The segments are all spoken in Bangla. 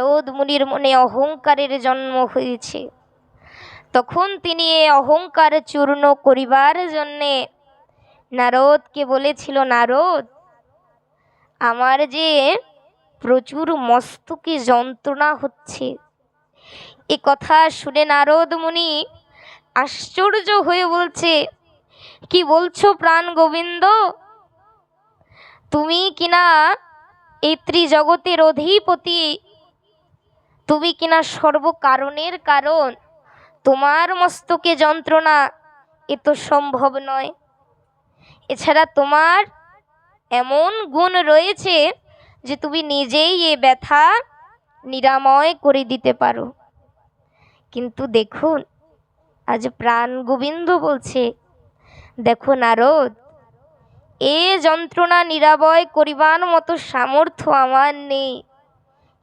নারদ মুনির মনে অহংকারের জন্ম হয়েছে। তখন তিনি এই অহংকার চূর্ণ করিবার জন্যে নারদকে বলেছিল, নারদ, আমার যে প্রচুর মস্তকে যন্ত্রণা হচ্ছে। এ কথা শুনে নারদ মুনি আশ্চর্য হয়ে বলছে, কি বলছো প্রাণ গোবিন্দ? তুমি কিনা এই ত্রিজগতের অধিপতি, তুমি কিনা সর্বকারণের কারণ, তোমার মস্তকে যন্ত্রণা এ তো সম্ভব নয়। এছাড়া তোমার এমন গুণ রয়েছে যে তুমি নিজেই এ ব্যথা নিরাময় করে দিতে পারো। কিন্তু দেখুন, আজ প্রাণ গোবিন্দ বলছে, দেখো নারদ, এ যন্ত্রণা নিরাময় করিবার মতো সামর্থ্য আমার নেই,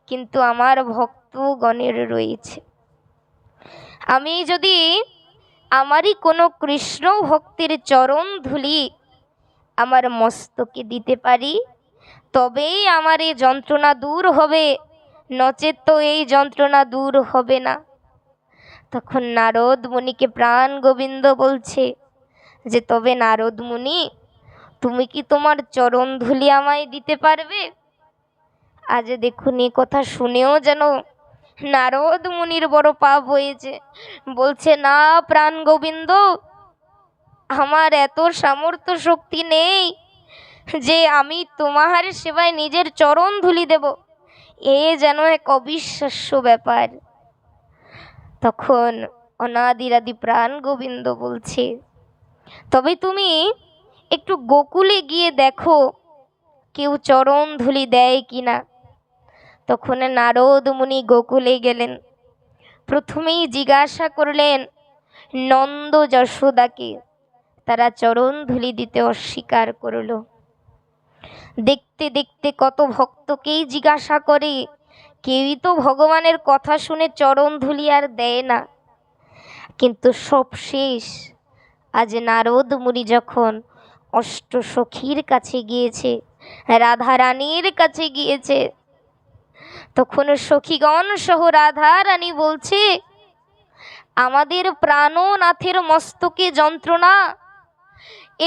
কিন্তু আমার ভক্তগণের রয়েছে। আমি যদি আমারই কোনো কৃষ্ণ ভক্তের চরণ ধুলি আমার মস্তকে দিতে পারি, তবেই আমার এই যন্ত্রণা দূর হবে, নচেত তো এই যন্ত্রণা দূর হবে না। তখন নারদ মুনিকে প্রাণ গোবিন্দ বলছে যে, তবে নারদ মুনি, তুমি কি তোমার চরণ ধুলি আমায় দিতে পারবে? আজ দেখুন, এই কথা শুনেও যেন নারদ মুনির বড় পাপ হয়েছে। বলছে, না প্রাণ গোবিন্দ, আমার এত সামর্থ্য শক্তি নেই যে আমি তোমার সেবায় নিজের চরণ ধুলি দেব। এ যেন এক অবিশ্বাস্য ব্যাপার। তখন অনাদিরাদি প্রাণ গোবিন্দ বলছে, তবে তুমি একটু গোকুলে গিয়ে দেখো কেউ চরণ ধুলি দেয় কিনা। তখন নারদ মুনি গোকুলে গেলেন। প্রথমেই জিজ্ঞাসা করলেন নন্দ যশোদাকে, তারা চরণ ধুলি দিতে অস্বীকার করল। দেখতে দেখতে কত ভক্তকেই জিজ্ঞাসা করে, কেউই তো ভগবানের কথা শুনে চরণ ধুলি আর দেয় না। কিন্তু সব শেষ, আজ নারদ মুনি যখন অষ্ট সখীর কাছে গিয়েছে, রাধা রানীর কাছে গিয়েছে, তখন সখীগণ সহ রাধা রানী বলছে, আমাদের প্রাণনাথের মস্তকে যন্ত্রণা,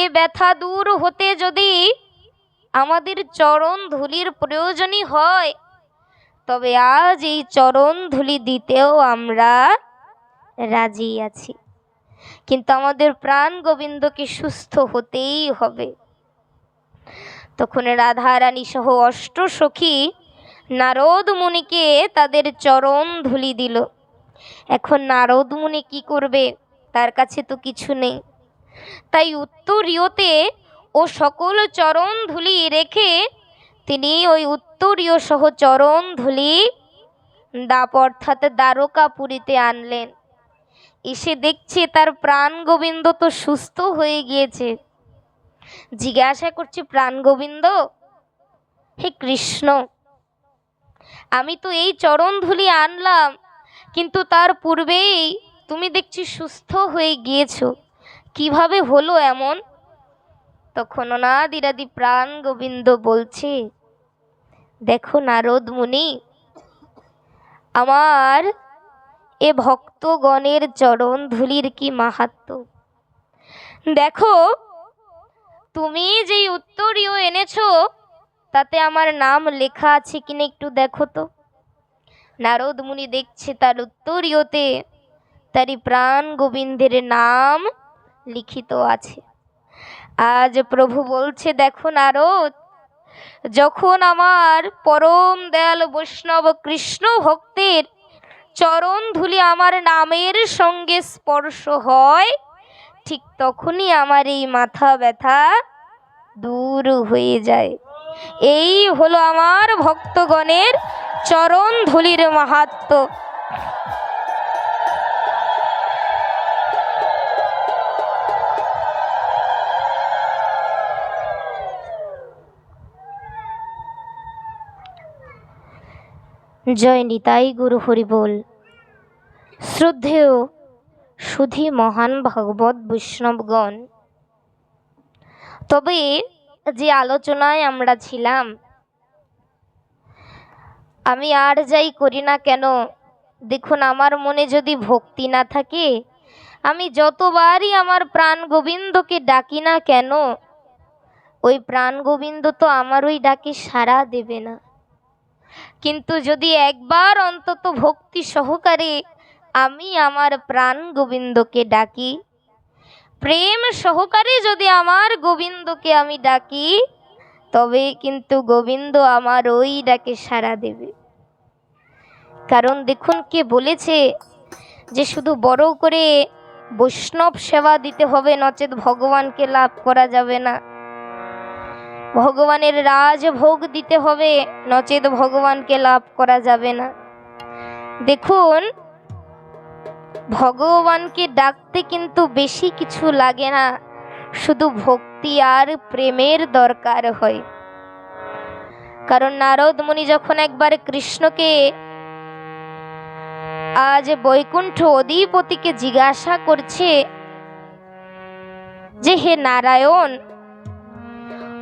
এ ব্যথা দূর হতে যদি আমাদের চরণ ধুলির প্রয়োজনই হয়, তবে আজ এই চরণ ধুলি দিতেও আমরা রাজি আছি, কিন্তু আমাদের প্রাণ গোবিন্দকে সুস্থ হতেই হবে। তখন রাধা রানী সহ অষ্ট সখী নারদ মুনিকে তাদের চরণ ধুলি দিল। এখন নারদ মুনি কি করবে? তার কাছে তো কিছু নেই। তাই উত্তরীয়তে ও সকল চরণ ধুলি রেখে তিনি ওই উত্তরীয় সহ চরণ ধুলি অর্থাৎ দ্বারকাপুরীতে আনলেন। এসে দেখছে তার প্রাণ গোবিন্দ তো সুস্থ হয়ে গিয়েছে। জিজ্ঞাসা করছে, প্রাণ গোবিন্দ, হে কৃষ্ণ, আমি তো এই চরণ ধুলি আনলাম, কিন্তু তার পূর্বেই তুমি দেখছি সুস্থ হয়ে গিয়েছো, কিভাবে হলো এমন? তখন অনাদিরাদি প্রাণ গোবিন্দ বলছে, দেখো নারদ মুনি, আমার এ ভক্তগণের চরণ ধুলির কি মাহাত্ম্য। দেখো, তুমি যেই উত্তরীয় এনেছো তাতে আমার নাম লেখা আছে কিনা একটু দেখো তো। নারদ মুনি দেখছে তার উত্তরীয়তে তারই প্রাণ গোবিন্দের নাম লিখিত আছে। আজ প্রভু বলছে, দেখো নারদ, যখন আমার পরম দয়াল বৈষ্ণব কৃষ্ণ ভক্তের চরণ ধুলি আমার নামের সঙ্গে স্পর্শ হয়, ঠিক তখনই আমার এই মাথা ব্যথা দূর হয়ে যায়। এই হলো আমার ভক্তগণের চরণ ধুলির মাহাত্ম্য। জয় নিতাই গুরু হরি বল। শ্রদ্ধেয় সুধী মহান ভগবত বৈষ্ণবগণ, তবে যে আলোচনায় আমরা ছিলাম, আমি আর যাই করি না কেন, দেখুন আমার মনে যদি ভক্তি না থাকে, আমি যতবারই আমার প্রাণ গোবিন্দকে ডাকি না কেন, ওই প্রাণ গোবিন্দ তো আমার ওই ডাকে সাড়া দেবে না। কিন্তু যদি একবার অন্তত ভক্তি সহকারে আমি আমার প্রাণ গোবিন্দকে ডাকি, প্রেম সহকারে যদি আমার গোবিন্দকে আমি ডাকি, তবে কিন্তু গোবিন্দ আমার ওই ডাকে সাড়া দেবে। কারণ দেখুন কে বলেছে যে শুধু বড় করে বৈষ্ণব সেবা দিতে হবে, নচেত ভগবানকে লাভ করা যাবে না। ভগবানের রাজভোগ দিতে হবে, নচেত ভগবানকে লাভ করা যাবে না। দেখুন ভগবানকে ডাকতে কিন্তু বেশি কিছু লাগে না, শুধু ভক্তি আর প্রেমের দরকার হয়। কারণ নারদ মুনি যখন একবার কৃষ্ণকে আজ বৈকুণ্ঠ অধিপতিকে জিজ্ঞাসা করছে যে হে নারায়ণ,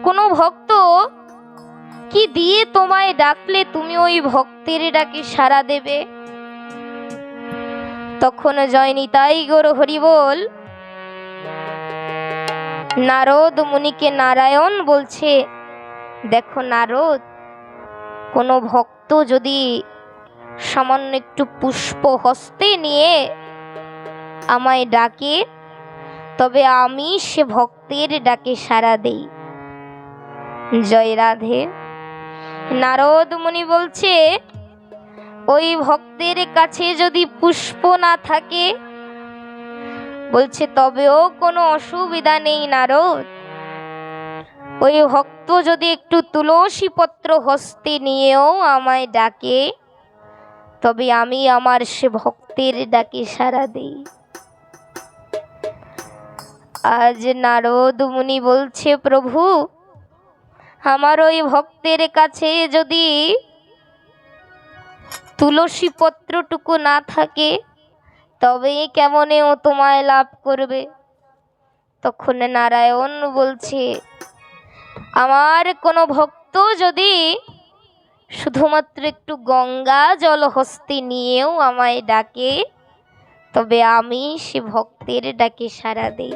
কোন ভক্ত কি দিয়ে তোমায় ডাকলে তুমি ওই ভক্তের ডাকে সাড়া দেবে? তখন জয় নিতাই গৌর হরি বল নারদ মুনিকে নারায়ণ বলছে, দেখো নারদ, কোনো ভক্ত যদি সামান্য একটু পুষ্প হস্তে নিয়ে আমায় ডাকে, তবে আমি সে ভক্তের ডাকে সাড়া দেই। জয় রাধে। নারদ মুনি বলছে, ওই ভক্তের কাছে যদি পুষ্প না থাকে, বলছে তবেও কোনো অসুবিধা নেই নারদ। ওই ভক্ত যদি একটু তুলসী পত্র হস্তে নিয়েও আমায় ডাকে, তবে আমি আমার সে ভক্তের ডাকে সাড়া দেই। আজ নারদ মুনি বলছে, প্রভু আমার ওই ভক্তের কাছে যদি তুলসী পত্রটুকু না থাকে, তবে কেমনে ও তোমায় লাভ করবে? তখন নারায়ণ বলছে, আমার কোনো ভক্ত যদি শুধুমাত্র একটু গঙ্গা জল হস্তে নিয়েও আমায় ডাকে, তবে আমি সে ভক্তের ডাকে সাড়া দেই।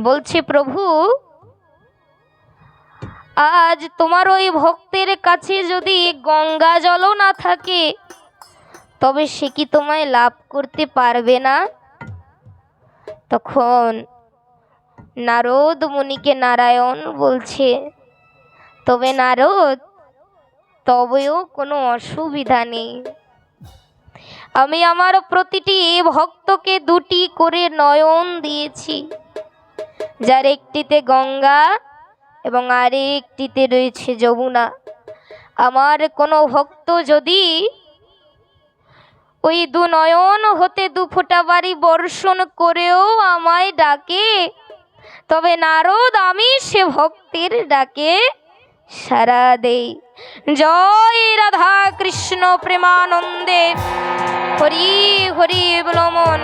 বলছে প্রভু আজ তোমার ওই ভক্তের কাছে যদি গঙ্গা জলও না থাকে, তবে সে কি তোমায় লাভ করতে পারবে না? তখন নারদ মুনিকে নারায়ণ বলছে, তবে নারদ, তবেও কোনো অসুবিধা নেই। আমি আমার প্রতিটি ভক্তকে দুটি করে নয়ন দিয়েছি, যার একটিতে গঙ্গা এবং আরেকটিতে রয়েছে যমুনা। আমার কোনো ভক্ত যদি ওই দু নয়ন হতে দু ফোঁটা বাড়ি বর্ষণ করেও আমায় ডাকে, তবে নারদ আমি সে ভক্তের ডাকে সাড়া দেই। জয় রাধা কৃষ্ণ প্রেমানন্দে, হরি হরি বলমন।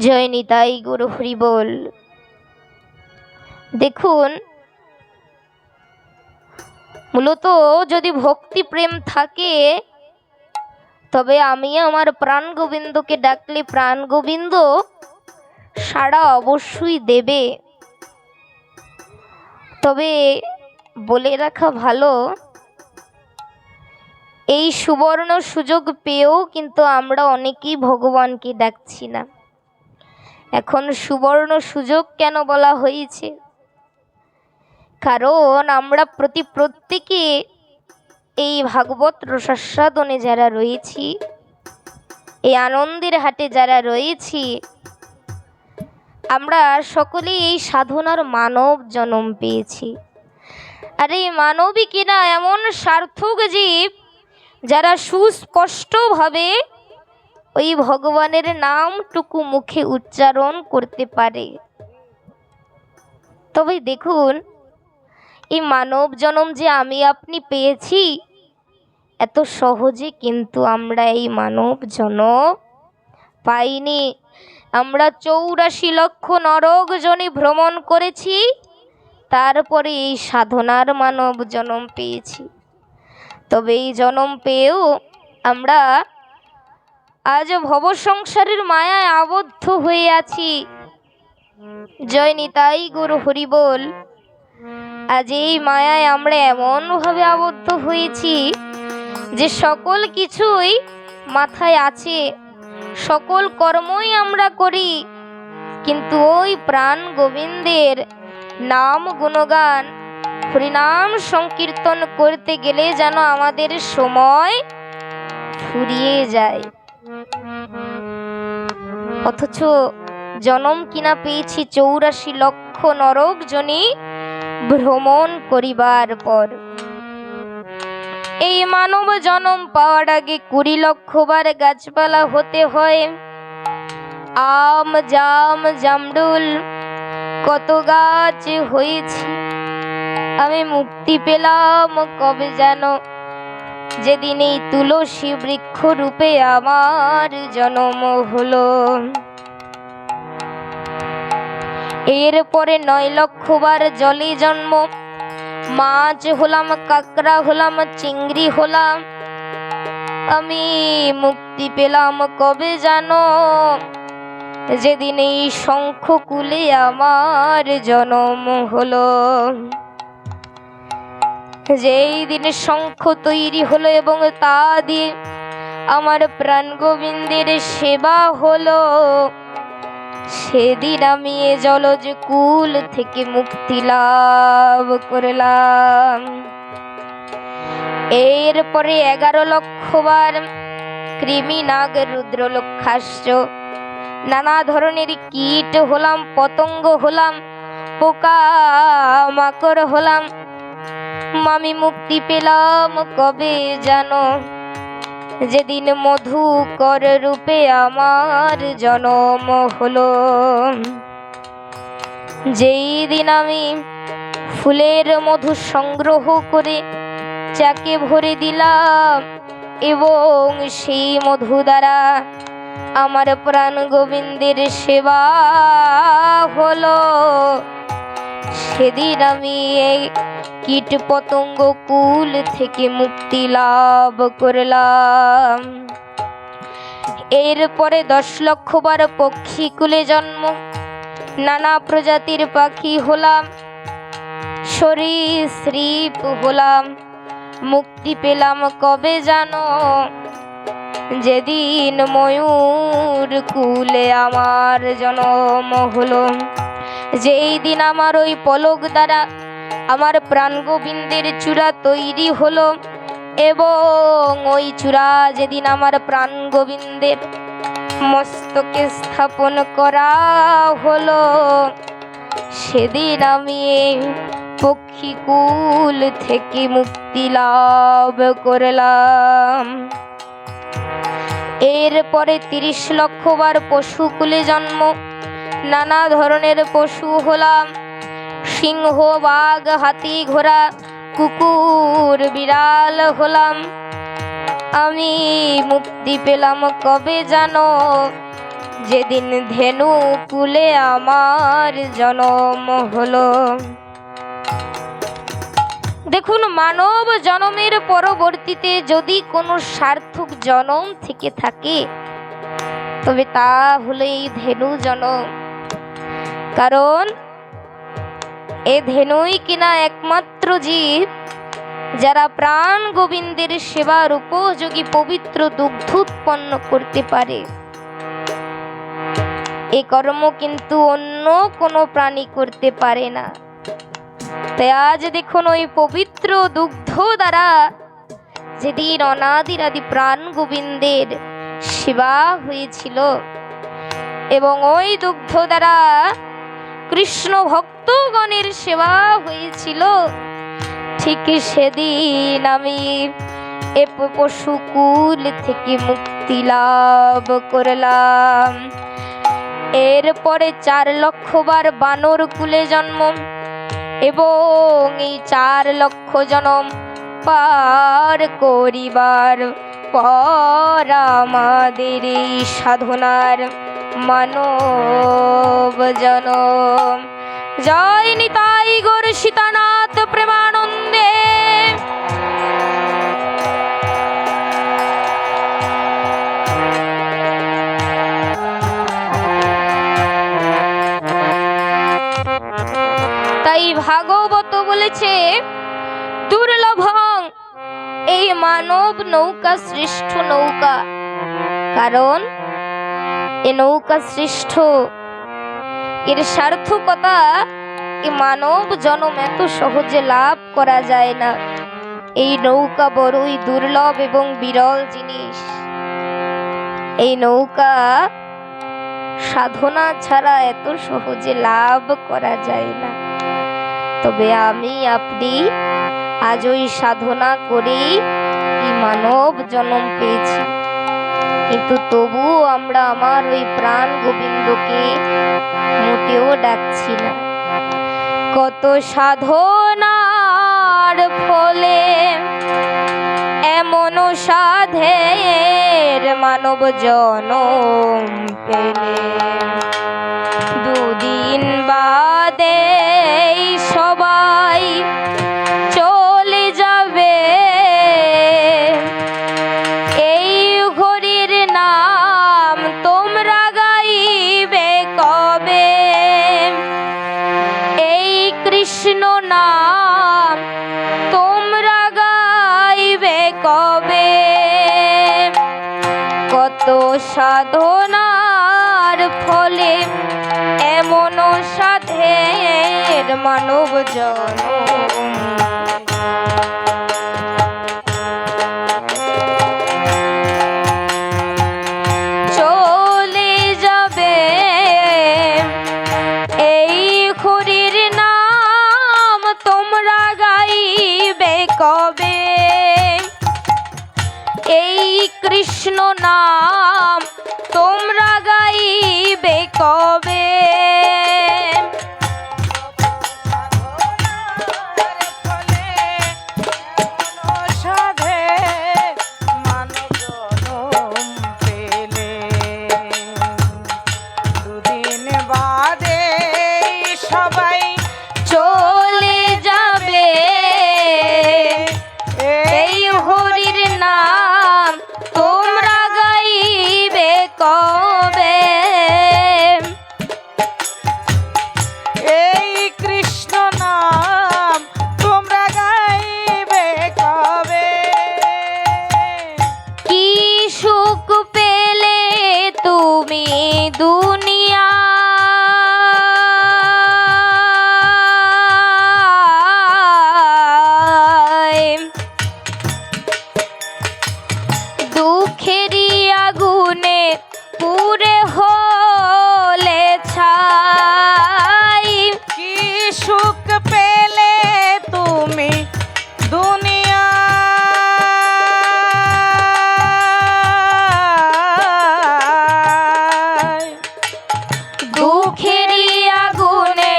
জয় নিতাই গুরু হরি বল। দেখুন মূলত যদি ভক্তি প্রেম থাকে, তবে আমি আমার প্রাণ গোবিন্দকে ডাকলে প্রাণ গোবিন্দ সাড়া অবশ্যই দেবে। তবে বলে রাখা ভালো, এই সুবর্ণ সুযোগ পেয়েও কিন্তু আমরা অনেকেই ভগবানকে ডাকছি না। এখন সুবর্ণ সুযোগ কেন বলা হয়েছে? কারণ আমরা প্রত্যেকে এই ভাগবত রসাস্বাদনে যারা রয়েছি, এই আনন্দের হাটে যারা রয়েছি, আমরা সকলেই এই সাধনার মানব জন্ম পেয়েছি। আর এই মানবই কিনা এমন সার্থক জীব যারা সুস্পষ্টভাবে ওই ভগবানের নামটুকু মুখে উচ্চারণ করতে পারে। তবে দেখুন এই মানব জন্ম যে আমি আপনি পেয়েছি, এত সহজে কিন্তু আমরা এই মানব জনম পাইনি। আমরা 84 লক্ষ নরক জনি ভ্রমণ করেছি, তারপরে এই সাধনার মানব জনম পেয়েছি। তবে এই জনম পেয়েও আমরা আজ ভব সংসারের মায়ায় আবদ্ধ হয়ে আছি। জয় নিতাই গুরু হরি বল। আজ এই মায়ায় আমরা এমনভাবে আবদ্ধ হয়েছি যে সকল কিছুই মাথায় আছে, সকল কর্মই আমরা করি, কিন্তু ওই প্রাণ গোবিন্দের নাম গুণগান হরিনাম সংকীর্তন করতে গেলে যেন আমাদের সময় ফুরিয়ে যায়। অথচ জনম কিনা পেয়েছি 84 লক্ষ নরক জনি ভ্রমণ করিবার পর। এই মানব জনম পাওয়ার আগে 20 লক্ষ বার গাছপালা হতে হয়। আম জাম জামরুল কত গাছ হয়েছে। আমি মুক্তি পেলাম কবে যেন, যেদিন এই তুলসী বৃক্ষ রূপে আমার জন্ম হলো। এরপরে 9 লক্ষ বার জলে জন্ম, মাছ হলাম, কাঁকড়া হলাম, চিংড়ি হলাম। আমি মুক্তি পেলাম কবে জানো, যেদিন এই শঙ্খকুলে আমার জন্ম হলো। যেই দিন শঙ্খ তৈরি হলো এবং তা দিয়ে আমার প্রাণ গোবিন্দের সেবা হলো, সেদিন আমি এ জলজ কুল থেকে মুক্তি লাভ করলাম। এরপরে 11 লক্ষ বার কৃমি নাগ রুদ্র লক্ষাস্য নানা ধরনের কীট হলাম, পতঙ্গ হলাম, পোকা মাকড় হলাম। আমি মুক্তি পেলাম কবে জানো, যেদিন মধুকর রূপে আমার জন্ম হলো। যেই দিন আমি ফুলের মধু সংগ্রহ করে চাকে ভরে দিলাম এবং সেই মধু দ্বারা আমার প্রাণ গোবিন্দের সেবা হলো, সেদিন আমি এই কীট পতঙ্গ কুল থেকে মুক্তি লাভ করলাম। এরপরে 10 লক্ষ বার পক্ষী কুলে জন্ম, নানা প্রজাতির পাখি হলাম, সরীসৃপ হলাম। মুক্তি পেলাম কবে জানো, যেদিন ময়ূর কুলে আমার জন্ম হলো। যেই দিন আমার ওই পলক দ্বারা আমার প্রাণ গোবিন্দের চূড়া তৈরি হলো এবং ওই চূড়া যেদিন আমার প্রাণ গোবিন্দের মস্তকে স্থাপন করা হলো, সেদিন আমি পক্ষীকুল থেকে মুক্তি লাভ করলাম। এরপরে 30 লক্ষ বার পশুকুলে জন্ম, নানা ধরনের পশু হলাম, সিংহ বাঘ হাতি ঘোড়া কুকুর বিড়াল হলাম। আমি মুক্তি পেলাম কবে জানো, যেদিন ধেনু কুলে আমার জন্ম হলো। দেখুন, মানব জন্মের পরবর্তীতে যদি কোনো সার্থক জন্ম থেকে থাকে তবে তা হলো এই ধেনু জন্ম। কারণ এ ধেনুই কিনা একমাত্র জীব যারা প্রাণ গোবিন্দের সেবার উপযোগী পবিত্র দুগ্ধ উৎপন্ন করতে পারে। এ কর্ম কিন্তু অন্য কোনো প্রাণী করতে পারে না। তাই আজ দেখুন, ওই পবিত্র দুগ্ধ দ্বারা যেদিন অনাদির আদি প্রাণ গোবিন্দের সেবা হয়েছিল এবং ওই দুগ্ধ দ্বারা কৃষ্ণ ভক্তগণের সেবা হয়েছিল, ঠিক সেদিন আমি এ পশুকুল থেকে মুক্তি লাভ করলাম। এরপরে 4 লক্ষ বার বানর কুলে জন্ম এবং এই 4 লক্ষ জনম পার করিবার পর আমাদের এই সাধনার মানব জনম। জয় নিতাই গৌর সীতানাথ প্রেমানন্দে। তাই ভাগবত বলেছে দুর্লভং, এই মানব নৌকা শ্রেষ্ঠ নৌকা। কারণ এ নৌকা শ্রেষ্ঠ, এর সার্থকতা এ মানব জন্ম এত সহজে লাভ করা যায় না। এই নৌকা বড়ই দুর্লভ এবং বিরল জিনিস। এই নৌকা সাধনা ছাড়া এত সহজে লাভ করা যায় না। তবে আমি আপনি আজ ওই সাধনা করেই এই মানব জন্ম পেয়েছি, কিন্তু তবুও আমরা আমার ওই প্রাণ গোবিন্দকে মোটেও ডাকছি না। কত সাধনার ফলে এমন সাধের মানব জনম পেলে, দুদিন বাদে সবাই চলে যাবে। এই হরির নাম তোমরা গাইবে কবে? এই কৃষ্ণ নাম তোমরা গাইবে কবে? কত সাধনার ফলে এমন সাধের মানব জনম। চলে যাবে এই হরির নাম তোমরা গাইবে কবে? এই কৃষ্ণ নাম তোমরা গাইবে কবে? চলে যাবে এই হরির নাম তোমরা গাইবে কবে? এই কৃষ্ণ নাম তোমরা গাইবে কবে? কি সুখ পেলে তুমি দুনিয়া, দুঃখেরই আগুনে পুরে হলে ছাই। কি সুখ পেলে তুমি দুনিয়া, দুঃখেরই আগুনে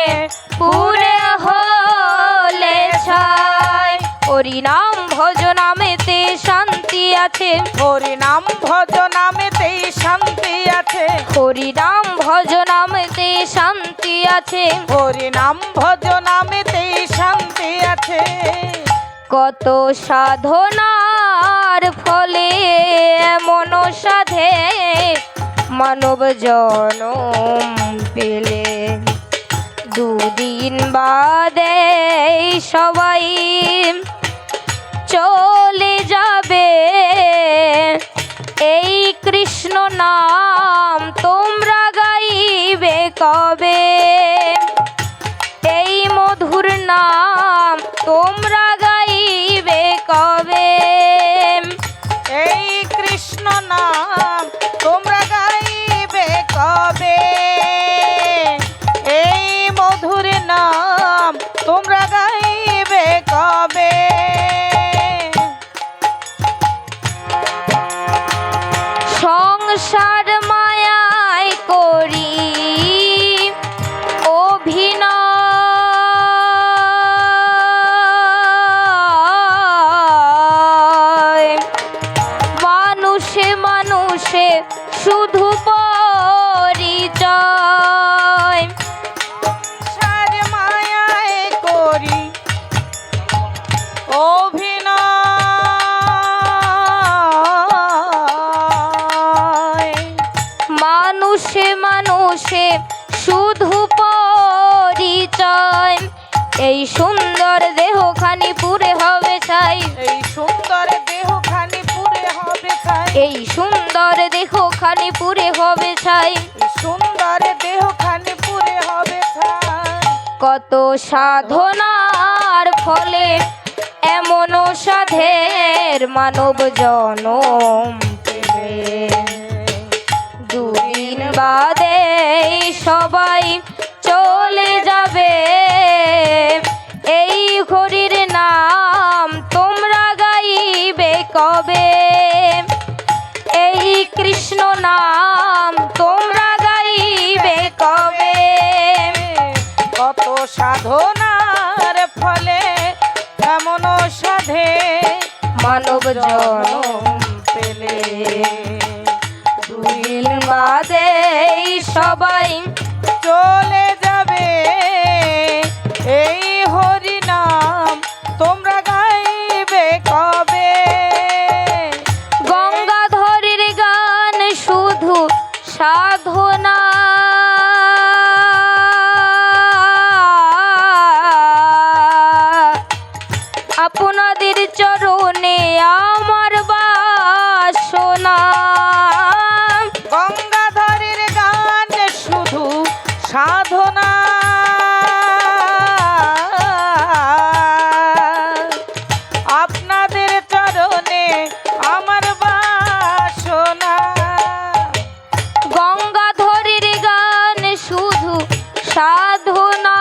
পুরে হলে ছাই। হরি নাম ভজ নামেতে শান্তি আছে, হরি নাম ভজ নামেতেই শান্তি আছে, হরি নাম ভজ নামেতে শান্তি আছে, হরি নাম ভজ নামেতেই শান্তি আছে। কত সাধনার ফলে এমন সাধে মানব জনম পেলে, দুদিন বাদে সবাই চলে যাবে। এই কৃষ্ণ নাম তোমরা গাইবে কবে? এই মধুর নাম তোমরা গাইবে কবে? এই কৃষ্ণ নাম তোমরা গাইবে কবে? এই মধুর নাম তোমরা গাইবে কবে? সংসার মায়ায় করি অভিনয়, সে শুধু পরিচয়, এই সুন্দর দেহখানি পুরে হবে ছাই, এই সুন্দর দেহখানি পুরে হবে ছাই, এই সুন্দর দেহখানি পুরে হবে ছাই, এই সুন্দর দেহখানি পুরে হবে ছাই। কত সাধনার ফলে এমন সাধের মানব জনম পেলে, দুদিন বাদে সবাই চলে যাবে, এই হরির নাম তোমরা গাইবে কবে, এই কৃষ্ণ নাম তোমরা গাইবে কবে। কত সাধনার ফলে এমন সাধে মানব জনম পেলে, দুদিন বাদে সবাই চলে যাবে, এই হরি নাম তোমরা গাইবে কবে। গঙ্গাধরের গান শুধু সাধনা, আপনাদের চরণে আমার বাসনা, গঙ্গাধরের গান শুধু সাধনা, আপনাদের চরণে আমার বাসনা। গঙ্গাধরের গান শুধু সাধনা,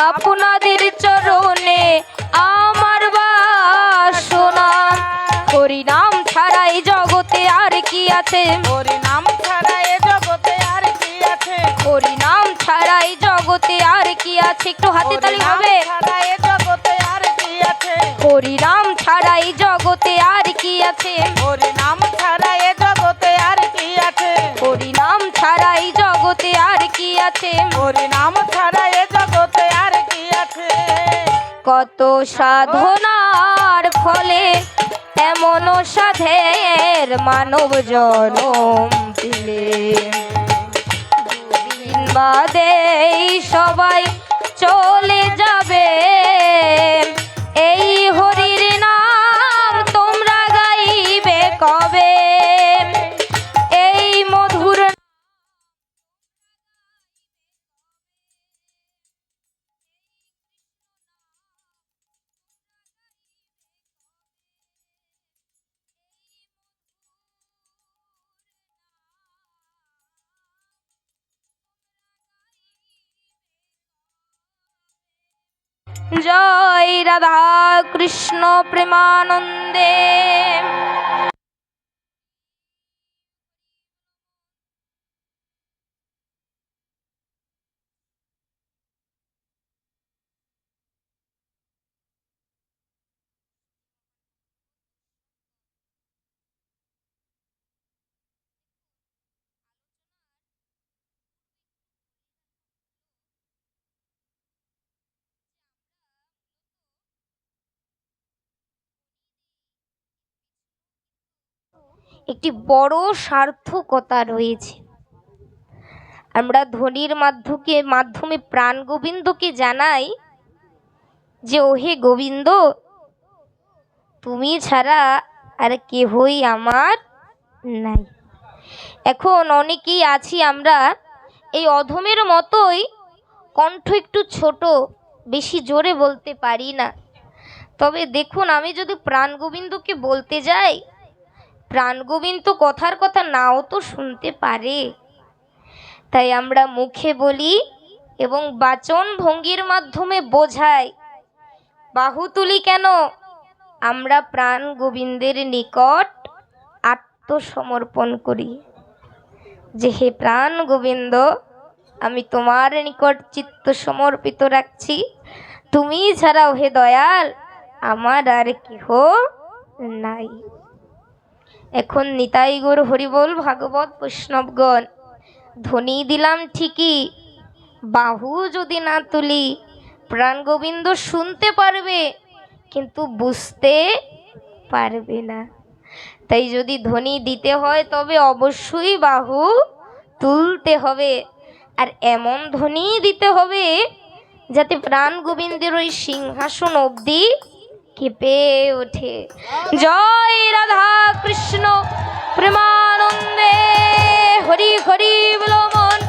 আপনাদের চরণে আমার বাসনা, হরি নাম ছাড়াই জগতে আর কি আছে, হরি নাম ছাড়া এ জগতে আর কি আছে, হরি নাম ছাড়াই জগতে আর কি আছে, একটু হাতে তালি হবে। ছাড়া এ জগতে আর কি আছে, হরি নাম ছাড়াই জগতে আর কি আছে, হরি নাম ছাড়া এ জগতে আর কি আছে, হরি নাম ছাড়াই জগতে আর কি আছে, হরি নাম ছাড়া এ জগতে আর কি আছে। কত সাধনার ফলে এমন সাধের মানব জনম পেলে, দুদিন বাদে সবাই চলে যাবে, এই হরির নাম তোমরা গাইবে কবে, এই মধুর জয় রাধা কৃষ্ণ প্রেমানন্দে। একটি বড় সার্থকতা রয়েছে। আমরা ধ্বনির মাধ্যমে প্রাণ গোবিন্দকে জানাই যে ওহে গোবিন্দ, তুমি ছাড়া আর কেহই আমার নাই। এখন অনেকেই আছি আমরা এই অধমের মতোই, কণ্ঠ একটু ছোট, বেশি জোরে বলতে পারি না। তবে দেখুন, আমি যদি প্রাণ গোবিন্দকে বলতে যাই, প্রাণ গোবিন্দ কথার কথা নাও তো শুনতে পারে। তাই আমরা মুখে বলি এবং বাচন ভঙ্গির মাধ্যমে বোঝাই। বাহু তুলি কেন? আমরা প্রাণ গোবিন্দের নিকট আত্মসমর্পণ করি যে হে প্রাণ গোবিন্দ, আমি তোমার নিকট চিত্ত সমর্পিত রাখছি, তুমি ছাড়াও হে দয়াল আমার আর কেহ নাই। এখন নিতাই গৌর হরিবোল ভাগবত বৈষ্ণবগণ, ধ্বনি দিলাম ঠিকই, বাহু যদি না তুলি প্রাণ গোবিন্দ শুনতে পারবে কিন্তু বুঝতে পারবে না। তাই যদি ধ্বনি দিতে হয় তবে অবশ্যই বাহু তুলতে হবে, আর এমন ধ্বনি দিতে হবে যাতে প্রাণ গোবিন্দের ওই সিংহাসন অবধি কেঁপে ওঠে। জয় রাধা কৃষ্ণ প্রেমানন্দে, হরি হরি বলো মন।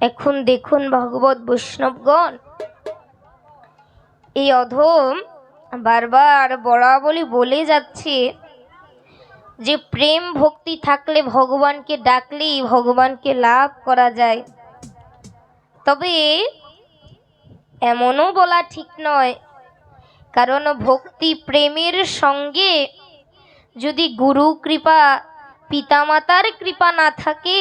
এখন দেখুন ভগবত বৈষ্ণবগণ, এই অধম বারবার বরাবরই বলে যাচ্ছে যে প্রেম ভক্তি থাকলে ভগবানকে ডাকলেই ভগবানকে লাভ করা যায়। তবে এমনও বলা ঠিক নয়, কারণ ভক্তি প্রেমের সঙ্গে যদি গুরু কৃপা পিতামাতার কৃপা না থাকে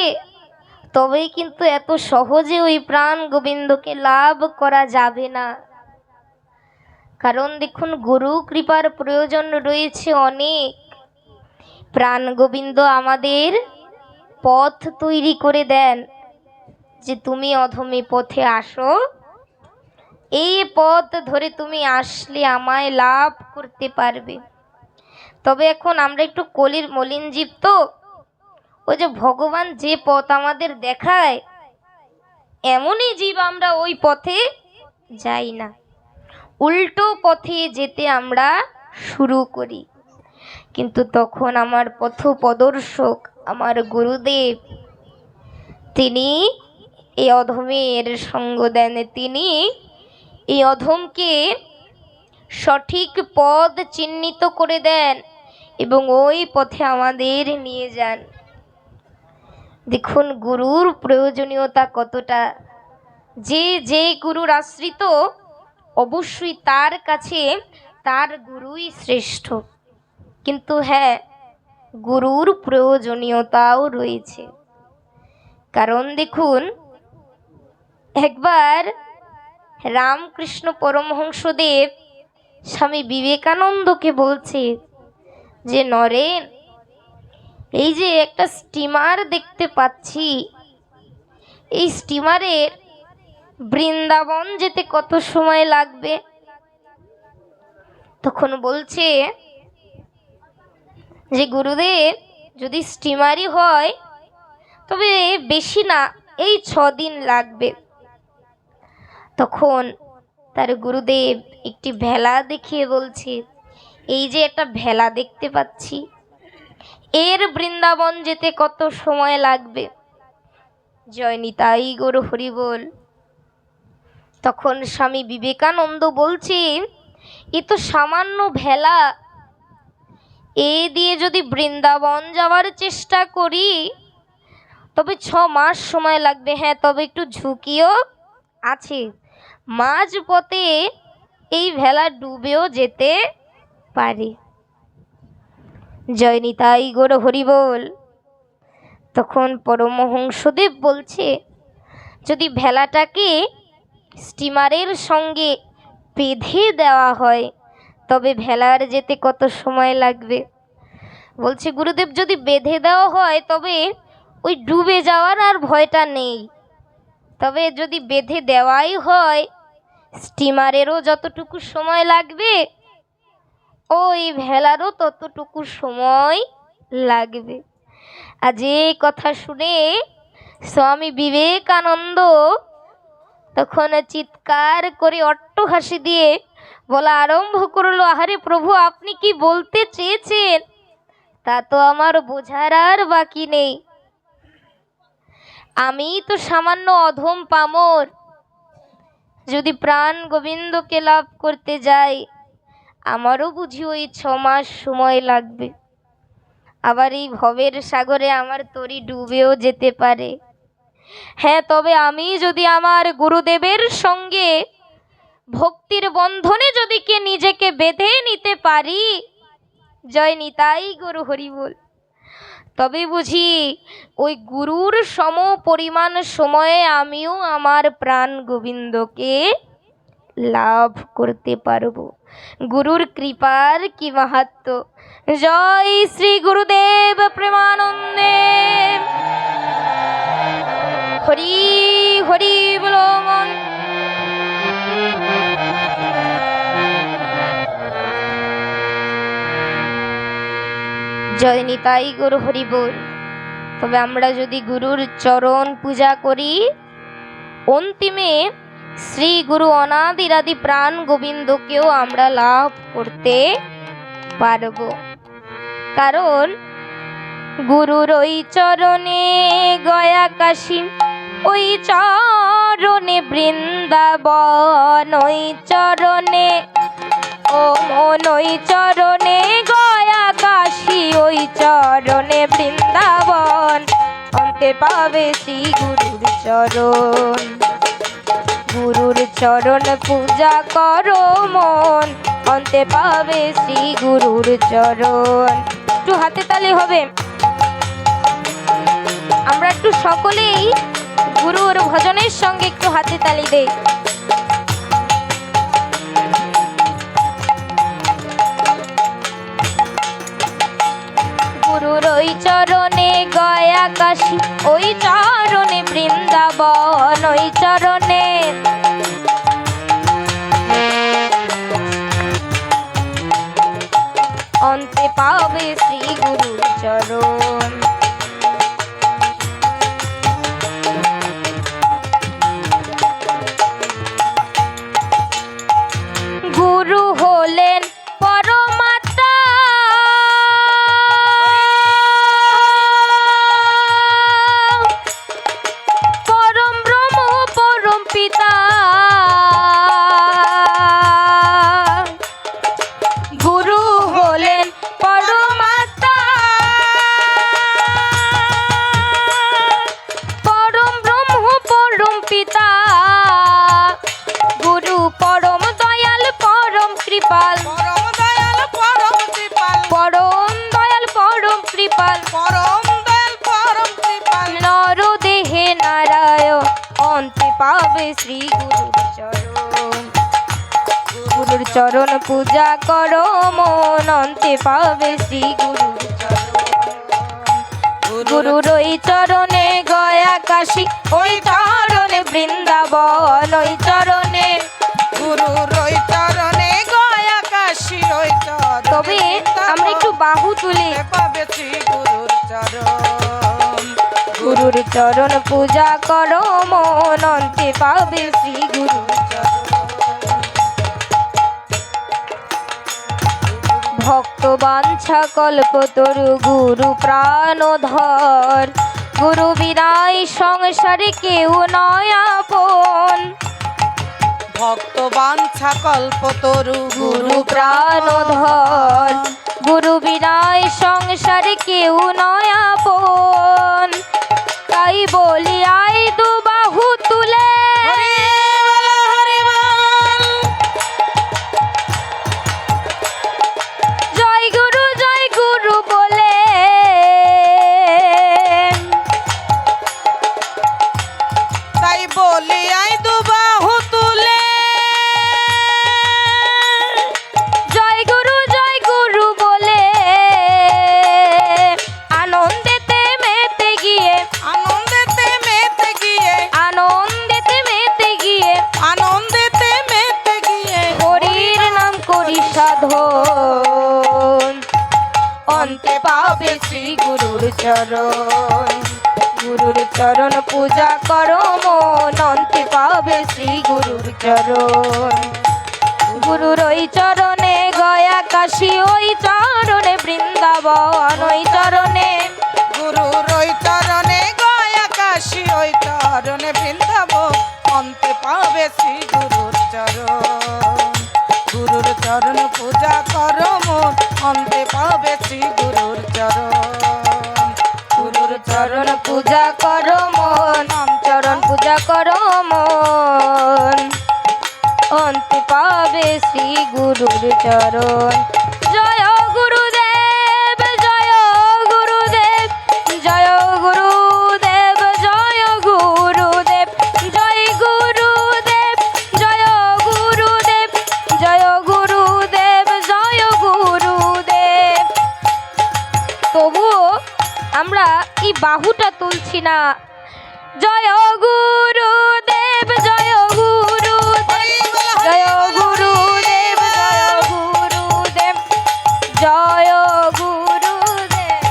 তবেই কিন্তু এত সহজে ওই প্রাণ গোবিন্দকে লাভ করা যাবে না। কারণ দেখুন, গুরু কৃপার প্রয়োজন রয়েছে অনেক। প্রাণ গোবিন্দ আমাদের পথ তৈরি করে দেন যে তুমি অধমী পথে আসো, এই পথ ধরে তুমি আসলে আমায় লাভ করতে পারবে। তবে এখন আমরা একটু কলির মলিন জীব, তো ওই যে ভগবান যে পথ আমাদের দেখায় এমনই জীব আমরা ওই পথে যাই না, উল্টো পথে যেতে আমরা শুরু করি। কিন্তু তখন আমার পথ প্রদর্শক আমার গুরুদেব তিনি এই অধমের সঙ্গ দেন, তিনি এই অধমকে সঠিক পথ চিহ্নিত করে দেন এবং ওই পথে আমাদের নিয়ে যান। দেখুন গুরুর প্রয়োজনীয়তা কতটা। যে গুরুর আশ্রিত অবশ্যই তার কাছে তার গুরুই শ্রেষ্ঠ। কিন্তু হ্যাঁ, গুরুর প্রয়োজনীয়তাও রয়েছে। কারণ দেখুন, একবার রামকৃষ্ণ পরমহংসদেব স্বামী বিবেকানন্দকে বলছে যে নরেন, এই যে একটা স্টিমার দেখতে পাচ্ছি, এই স্টিমারের বৃন্দাবন যেতে কত সময় লাগবে? তখন বলছে যে গুরুদেব, যদি স্টিমারই হয় তবে বেশি না, এই 6 দিন লাগবে। তখন তার গুরুদেব একটি ভেলা দেখিয়ে বলছে, এই যে একটা ভেলা দেখতে পাচ্ছি, এর বৃন্দাবন যেতে কত সময় লাগবে? জয় নিতাই গৌর হরি বল। তখন স্বামী বিবেকানন্দ বলছে, এ তো সামান্য ভেলা, এ দিয়ে যদি বৃন্দাবন যাওয়ার চেষ্টা করি তবে 6 মাস সময় লাগবে। হ্যাঁ, তবে একটু ঝুঁকিও আছে, মাঝ পথে এই ভেলা ডুবেও যেতে পারে। জয় নিতাই গৌর হরি বল। তখন পরমহংসদেব বলছে, যদি ভেলাটাকে স্টিমারের সঙ্গে বেঁধে দেওয়া হয় তবে ভেলার যেতে কত সময় লাগবে? বলছে গুরুদেব, যদি বেঁধে দেওয়া হয় তবে ওই ডুবে যাওয়ার আর ভয়টা নেই। তবে যদি বেঁধে দেওয়াই হয়, স্টিমারেরও যতটুকু সময় লাগবে ওই ভেলারও ততটুকু সময় লাগবে। আজ এই কথা শুনে স্বামী বিবেকানন্দ তখন চিৎকার করে অট্টহাসি দিয়ে বলা আরম্ভ করলো, আহারে প্রভু, আপনি কি বলতে চেয়েছেন তা তো আমার বোঝার আর বাকি নেই। আমি তো সামান্য অধম পামর, যদি প্রাণ গোবিন্দকে লাভ করতে যাই আমারও বুঝি ওই 6 মাস সময় লাগবে। আবার এই ভবের সাগরে আমার তরি ডুবেও যেতে পারে। হ্যাঁ, তবে আমি যদি আমার গুরুদেবের সঙ্গে ভক্তির বন্ধনে যদি নিজেকে বেঁধে নিতে পারি, জয় নিতাই গুরু হরি বল, তবে বুঝি ওই গুরুর সম পরিমাণ সময়ে আমিও আমার প্রাণ গোবিন্দকে লাভ করতে পারবো। গুরুর কৃপার কি মাহাত্ম। জয় শ্রী গুরুদেব প্রেমানন্দে। হরি হরি বলো মন। জয় নিতাই গুরু হরি বল। তবে আমরা যদি গুরুর চরণ পূজা করি, অন্তিমে শ্রী গুরু অনাদিরাদি প্রাণ গোবিন্দকেও আমরা লাভ করতে পারব। কারণ গুরুর ওই চরণে গয়া কাশী, ওই চরণে বৃন্দাবন, ওই চরণে ও মন, ওই চরণে গয়া কাশী, ওই চরণে বৃন্দাবন। অন্তে পাবে শ্রী গুরুর চরণ। গুরুর চরণ পূজা করো মন, অন্তে পাবে শ্রী গুরুর চরণ। একটু হাতে তালি হবে। আমরা একটু সকলেই গুরুর ভজনের সঙ্গে একটু হাতে তালি দেই। গুরুর ওই চরণে গয়া কাশী, ওই চরণে বৃন্দাবন, ওই চরণে অন্তে পাবে শ্রী গুরুর চরণ। গুরু হলেন পরমাত্মা, পরম ব্রহ্ম, পরম পিতা। গুরু হলেন পরমাত্মা, পরম ব্রহ্ম, পরম পিতা। গুরু পরম দয়াল, পরম কৃপাল, পরম দয়াল পরম কৃপাল, পরম দয়াল, পরম কৃপাল। পরম দয়াল পরম কৃপাল। নর দেহে নারায়ণ, অন্তে পাবে শ্রী গুরুর চরণ। গুরুর চরণ পূজা করো মন, অন্তে পাবে শ্রী গুরুর চরণ। গুরুর ওই চরণে গয়া কাশী, ওই চরণে বৃন্দাবন, ওই চরণে। গুরুর ওই চরণে গয়া কাশী, ওই চরণে তবে আমরা একটু বাহু তুলি। পাবে শ্রী গুরুর চরণ। গুরুর চরণ পূজা করো মন, অন্তে পাবে শ্রী গুরুর চরণ। ভক্ত বাঞ্ছা কল্পতরু গুরু প্রাণধর। গুরু বিনাই সংসারে কেউ নয় আপন। ভক্ত বাঞ্ছা কল্পতরু গুরু প্রাণধর। গুরু বিনাই সংসারে কেউ নয় আপন। তাই বলি আই দু বাহু তুলে, জয় গুরু বলে। তাই বলি আই দুবাহু তুলে, জয় গুরু বলে। আনন্দেতে মেতে গিয়ে, আনন্দেতে মেতে গিয়ে, আনন্দেতে মেতে গিয়ে, আনন্দেতে মেতে গিয়ে। হরির নাম করি সাধন। অন্তে পাবে শ্রী গুরুর চরণ। গুরুর চরণ পূজা করো মন, অন্তে পাবে শ্রী গুরুর চরণ। গুরুর ওই চরণে গয়া কাশী, ওই চরণে বৃন্দাবন, ওই চরণে। গুরুর ওই চরণে গয়া কাশী, ওই চরণে বৃন্দাবন। অন্তে পাবে শ্রী গুরুর চরণ। গুরুর চরণ পূজা করো মন, অন্তে পাবে শ্রী গুরুর চরণ। গুরুর চরণ পূজা করো মন, চরণ পূজা করো মন, অন্তে পাবে শ্রী গুরুর চরণ। জয় গুরুদেব, জয় গুরুদেব, জয় গুরুদেব, জয় গুরুদেব, জয় গুরুদেব, জয় গুরুদেব। পারছি না। জয় গুরুদেব, জয় গুরুদেব, জয় গুরুদেব, জয় গুরুদেব, জয় গুরুদেব।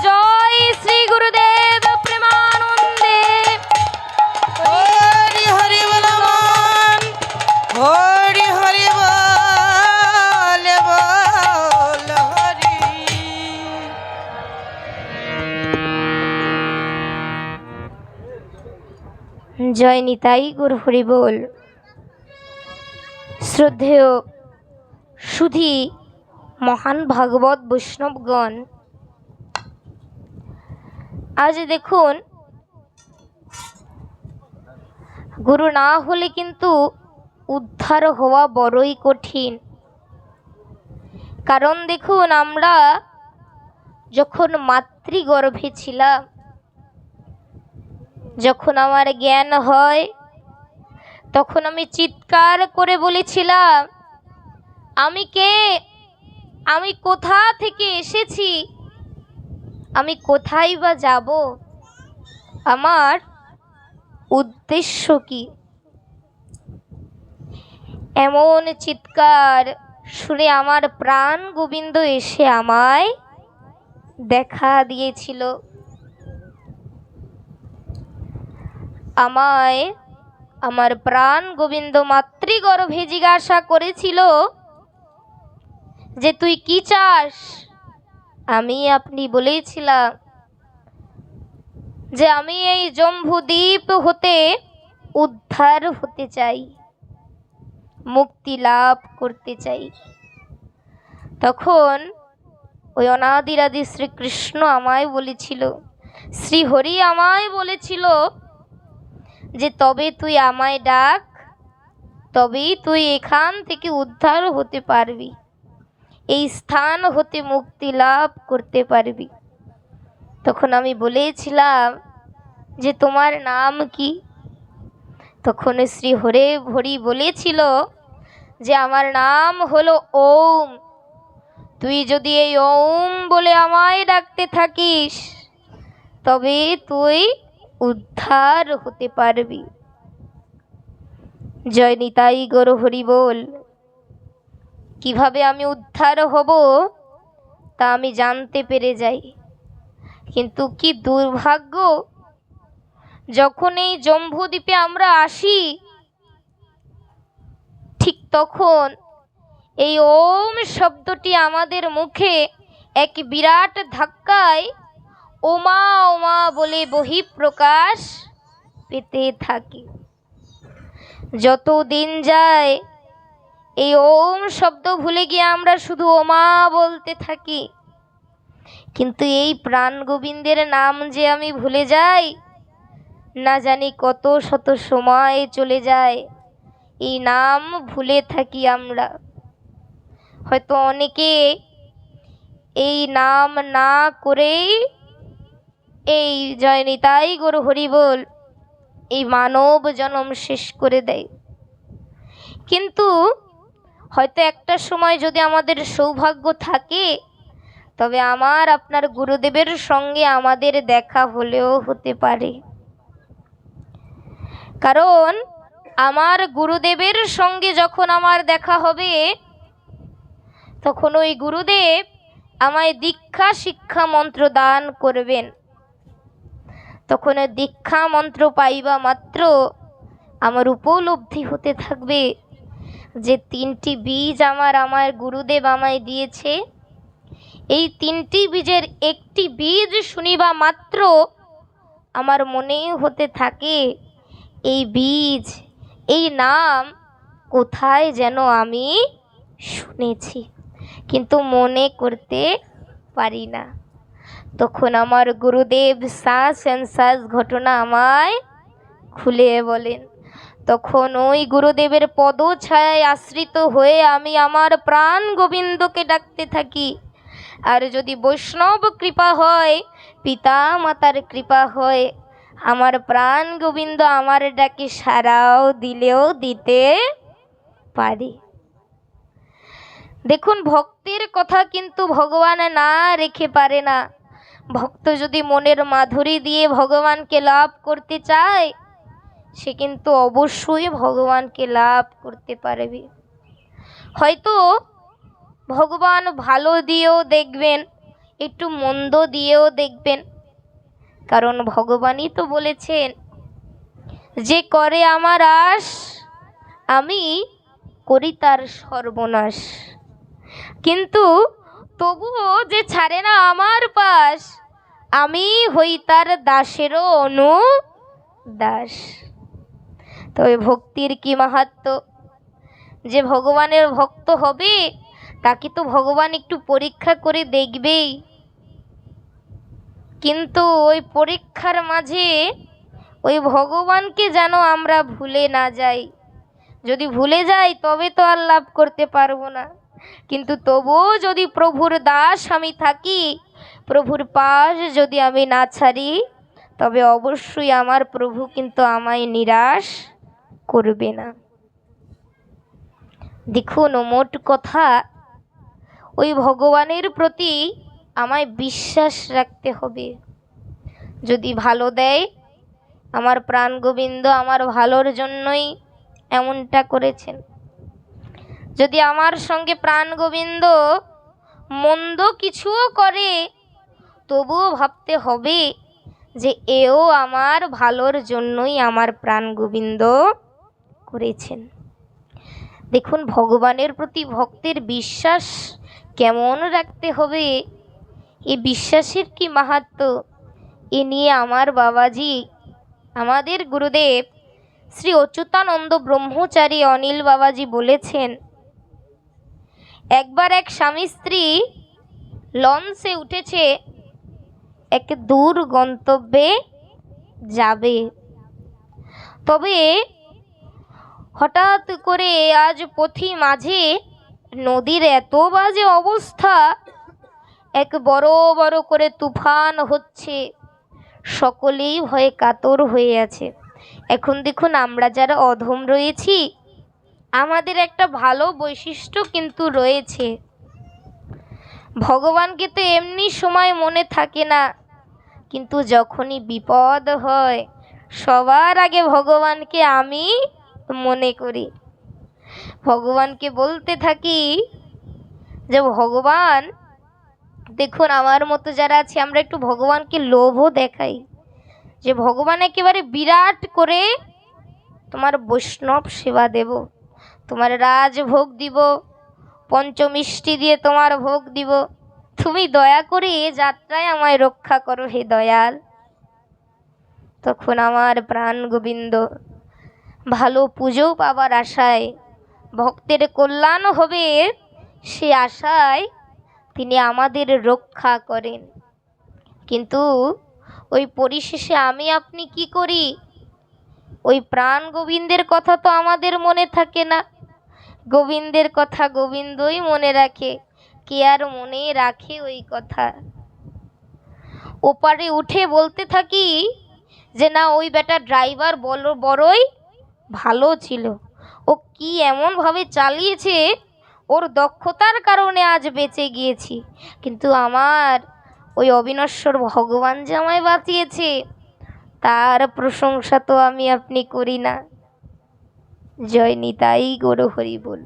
জয় শ্রী গুরুদেব প্রেমানন্দে। হরি হরি বল মন, হরি হরি বল বল হরি। জয় নিতাই গৌর হরি বল। শ্রদ্ধেয় সুধী মহান ভাগবত বৈষ্ণবগণ, আজ দেখুন গুরু না হলে কিন্তু উদ্ধার হওয়া বড়ই কঠিন। কারণ দেখুন, আমরা যখন মাতৃগর্ভে ছিলাম, যখন আমার জ্ঞান হয়, তখন আমি চিৎকার করে বলেছিলাম, আমি কে, আমি কোথা থেকে এসেছি, আমি কোথায় বা যাব, আমার উদ্দেশ্য কি। এমন চিৎকার শুনে আমার প্রাণ গোবিন্দ এসে আমায় দেখা দিয়েছিল। আমায় আমার প্রাণ গোবিন্দ মাতৃগর্ভে জিজ্ঞাসা করেছিল যে তুই কি চাস। আমি আপনি বলেছিলাম যে আমি এই জম্বুদ্বীপ হতে উদ্ধার হতে চাই, মুক্তি লাভ করতে চাই। তখন ওই অনাদিরাদি শ্রীকৃষ্ণ আমায় বলেছিল, শ্রীহরি আমায় বলেছিল যে তবে তুই আমায় ডাক, তবেই তুই এখান থেকে উদ্ধার হতে পারবি, এই স্থান হতে মুক্তি লাভ করতে পারবি। তখন আমি বলেছিলাম যে তোমার নাম কি। তখন শ্রী হরি বলেছিল যে আমার নাম হলো ওম। তুই যদি এই ওম বলে আমায় ডাকতে থাকিস, তবে তুই উদ্ধার হতে পারবি। জয় নিতাই গৌর হরি বল। কিভাবে আমি উদ্ধার হব তা আমি জানতে পেরে যাই, কিন্তু কি দুর্ভাগ্য, যখন এই জম্বুদ্বীপে আমরা আসি, ঠিক তখন এই ওম শব্দটি আমাদের মুখে এক বিরাট ধাক্কায় ওমা ওমা বলে বহিঃপ্রকাশ পেতে থাকে। যত দিন যায় এই ওম শব্দ ভুলে গিয়ে আমরা শুধু ওমা বলতে থাকি, কিন্তু এই প্রাণ গোবিন্দের নাম যে আমি ভুলে যাই, না জানি কত শত সময় চলে যায় এই নাম ভুলে থাকি আমরা। হয়তো অনেকে এই নাম না করেই এই জয় নিতাই গৌর হরি বল এই মানব জন্ম শেষ করে দেয়। কিন্তু হয়তো একটা সময় যদি আমাদের সৌভাগ্য থাকে, তবে আমার আপনার গুরুদেবের সঙ্গে আমাদের দেখা হলেও হতে পারে। কারণ আমার গুরুদেবের সঙ্গে যখন আমার দেখা হবে, তখন ওই গুরুদেব আমায় দীক্ষা শিক্ষা মন্ত্র দান করবেন। তখন দীক্ষা মন্ত্র পাইবা মাত্র আমার উপলব্ধি হতে থাকবে যে তিনটি বীজ আমার গুরুদেব আমায় দিয়েছে। এই তিনটি বীজের একটি বীজ শুনিবা মাত্র আমার মনে হতে থাকে এই বীজ, এই নাম কোথায় যেন আমি শুনেছি, কিন্তু মনে করতে পারি না। তখন আমার গুরুদেব শ্বাস শ্বাস ঘটনা আমায় খুলে বলেন। তখন ওই গুরুদেবের পদছায়ায় আশ্রিত হয়ে আমি আমার প্রাণ গোবিন্দকে ডাকতে থাকি। আর যদি বৈষ্ণব কৃপা হয়, পিতা মাতার কৃপা হয়, আমার প্রাণ গোবিন্দ আমার ডাকে সাড়াও দিলেও দিতে পারে। দেখুন, ভক্তের কথা কিন্তু ভগবান না রেখে পারে না। ভক্ত যদি মনের মাধুরী দিয়ে ভগবানকে লাভ করতে চায়, সে কিন্তু অবশ্যই ভগবানকে লাভ করতে পারবে। হয়তো ভগবান ভালো দিয়েও দেখবেন, একটু মন্দ দিয়েও দেখবেন, কারণ ভগবানই তো বলেছেন যে করে আমার আশ, আমি করি তার সর্বনাশ। কিন্তু তবুও যে ছাড়ে না আমার পাশ, আমি হই তার দাসেরও অনুদাস। তবে ভক্তির কি মাহাত্ম্য! যে ভগবানের ভক্ত হবে তাকে তো ভগবান একটু পরীক্ষা করে দেখবেই। কিন্তু ওই পরীক্ষার মাঝে ওই ভগবানকে যেন আমরা ভুলে না যাই। যদি ভুলে যাই তবে তো আর লাভ করতে পারবো না। কিন্তু তবুও যদি প্রভুর দাস আমি থাকি, প্রভুর পাশ যদি আমি না ছাড়ি, তবে অবশ্যই আমার প্রভু কিন্তু আমায় নিরাশ করবে না। দেখুন, মোট কথা ওই ভগবানের প্রতি আমায় বিশ্বাস রাখতে হবে। যদি ভালো দেয়, আমার প্রাণ গোবিন্দ আমার ভালোর জন্যই এমনটা করেছেন। যদি আমার সঙ্গে প্রাণ গোবিন্দ মন্দ কিছুও করে, তবুও ভাবতে হবে যে এও আমার ভালোর জন্যই আমার প্রাণ গোবিন্দ করেছেন। দেখুন, ভগবানের প্রতি ভক্তের বিশ্বাস কেমন রাখতে হবে, এই বিশ্বাসের কি মাহাত্ম্য, এ নিয়ে আমার বাবাজি, আমাদের গুরুদেব শ্রী অচ্যুতানন্দ ব্রহ্মচারী অনিল বাবাজি বলেছেন, একবার এক স্বামী স্ত্রী লঞ্চে উঠেছে, এক দূর গন্তব্যে যাবে। তবে হঠাৎ করে আজ পথি মাঝে নদীর এত বাজে অবস্থা, এক বড় বড় করে তুফান হচ্ছে, সকলেই ভয়ে কাতর হয়ে আছে। এখন দেখুন, আমরা যারা অধম রয়েছি, আমাদের একটা ভালো বৈশিষ্ট্য কিন্তু রয়েছে। ভগবানকে তো এমনি সময় মনে থাকে না, কিন্তু যখনই বিপদ হয় সবার আগে ভগবানকে আমি মনে করি। ভগবানকে বলতে থাকি যে ভগবান, দেখুন আমার মতো যারা আছে আমরা একটু ভগবানকে লোভও দেখাই, যে ভগবান একেবারে বিরাট করে তোমার বৈষ্ণব সেবা দেব, তোমার রাজভোগ দিব, পঞ্চমিষ্টি দিয়ে তোমার ভোগ দিব, তুমি দয়া করে এ যাত্রায় আমায় রক্ষা করো হে দয়াল। তখন আমার প্রাণ গোবিন্দ ভালো পুজো পাবার আশায়, ভক্তের কল্যাণ হবে সে আশায় তিনি আমাদের রক্ষা করেন। কিন্তু ওই পরিশেষে আমি আপনি কি করি? ওই প্রাণ গোবিন্দের কথা তো আমাদের মনে থাকে না। গোবিন্দের কথা গোবিন্দই মনে রাখে, কে আর মনে রাখে ওই কথা? ওপারে উঠে বলতে থাকি যে না, ওই বেটা ড্রাইভার বড়ই ভালো ছিল, ও কি এমনভাবে চালিয়েছে, ওর দক্ষতার কারণে আজ বেঁচে গিয়েছি। কিন্তু আমার ওই অবিনশ্বর ভগবান যে আমায় বাঁচিয়েছে, তার প্রশংসা তো আমি আপনি করি না। জয় নিতাই গৌর হরি বল।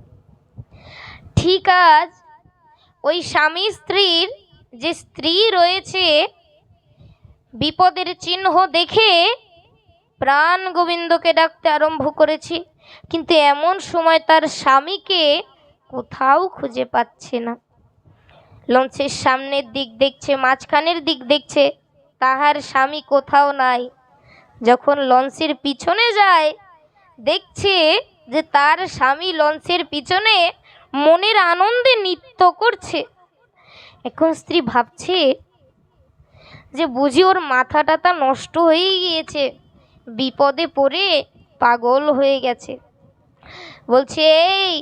ঠিক আজ ওই স্বামী স্ত্রীর যে স্ত্রী রয়েছে, বিপদের চিহ্ন দেখে প্রাণ গোবিন্দকে ডাকতে আরম্ভ করেছে, কিন্তু এমন সময় তার স্বামীকে কোথাও খুঁজে পাচ্ছে না। লঞ্চের সামনের দিক দেখছে, মাঝখানের দিক দেখছে, তাহার স্বামী কোথাও নাই। যখন লঞ্চের পিছনে যায়, দেখছে যে তার স্বামী লঞ্চের পিছনে মনের আনন্দে নৃত্য করছে। এখন স্ত্রী ভাবছে যে বুঝি ওর মাথা টাথা নষ্ট হয়ে গিয়েছে, বিপদে পড়ে পাগল হয়ে গেছে। বলছে, এই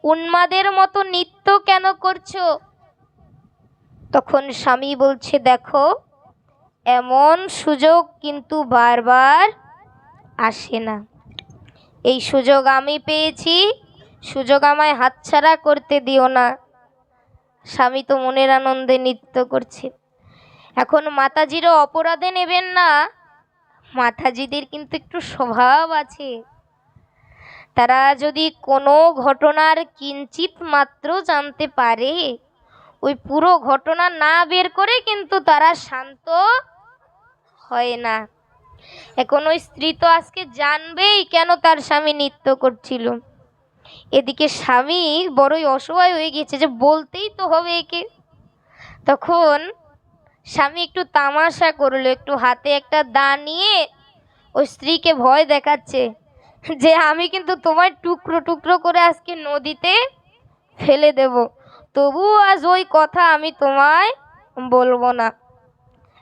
উন্মাদের মতো নৃত্য কেন করছো? তখন স্বামী বলছে, দেখো, এমন সুযোগ কিন্তু বারবার আসে না। এই সুযোগ আমি পেয়েছি, সুযোগ আমায় হাতছাড়া করতে দিও না। স্বামী তো মনের আনন্দে নৃত্য করছে। এখন মাতাজিরও অপরাধে নেবেন না, মাতাজিদের কিন্তু একটু স্বভাব আছে। তারা যদি কোনো ঘটনার কিঞ্চিত মাত্র জানতে পারে, ওই পুরো ঘটনা না বের করে কিন্তু তারা শান্ত হয় না। এখন ওই স্ত্রী তো আজকে জানবেই কেন তার স্বামী নৃত্য করছিল। এদিকে স্বামী বড়ই অসহায় হয়ে গেছে যে বলতেই তো হবে একে। তখন স্বামী একটু তামাশা করলো, একটু হাতে একটা দা নিয়ে ওই স্ত্রীকে ভয় দেখাচ্ছে যে আমি কিন্তু তোমার টুকরো টুকরো করে আজকে নদীতে ফেলে দেব, তবুও আজ ওই কথা আমি তোমায় বলবো না।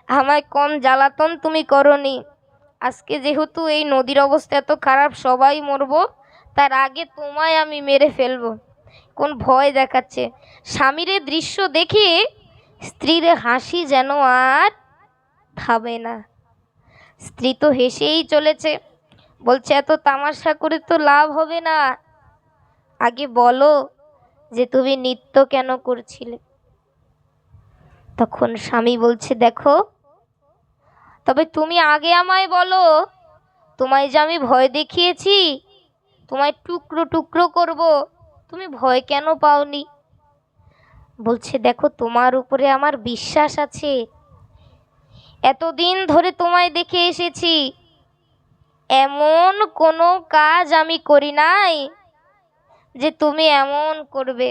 আমায় কম জ্বালাতন তুমি করনি, আজকে যেহেতু এই নদীর অবস্থা এত খারাপ, সবাই মরবো, তার আগে তোমায় আমি মেরে ফেলবো। কোন ভয় দেখাচ্ছে। স্বামীর দৃশ্য দেখে স্ত্রীর হাসি যেন আর থামে না। স্ত্রী তো হেসেই চলেছে, বলছে এত তামাশা করে তো লাভ হবে না, আগে বলো যে তুমি নৃত্য কেন করছিলে। তখন স্বামী বলছে দেখো, তবে তুমি আগে আমায় বলো, তোমায় যে আমি ভয় দেখিয়েছি, তোমায় টুকরো টুকরো করব, তুমি ভয় কেন পাওনি? বলছে দেখো, তোমার উপরে আমার বিশ্বাস আছে, এতদিন ধরে তোমায় দেখে এসেছি, এমন কোনো কাজ আমি করি নাই যে তুমি এমন করবে।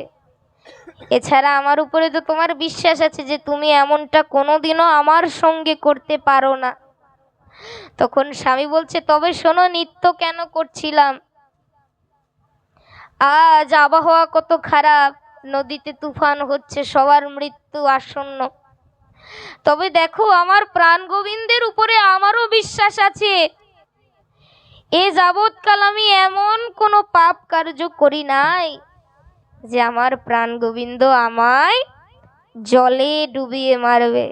এছাড়া আমার উপরে তো তোমার বিশ্বাস আছে যে তুমি এমনটা কোনোদিনও আমার সঙ্গে করতে পারো না। তখন স্বামী বলছে তবে শোনো, নৃত্য কেন করছিলাম, আজ আবহাওয়া কত খারাপ, নদীতে তুফান হচ্ছে, সবার মৃত্যু আসন্ন। তবে দেখো, আমার প্রাণ গোবিন্দের উপরে আমারও বিশ্বাস আছে, এ যাবৎকাল আমি এমন কোনো পাপ কার্য করি নাই যে আমার প্রাণ গোবিন্দ আমায় জলে ডুবিয়ে মারবে।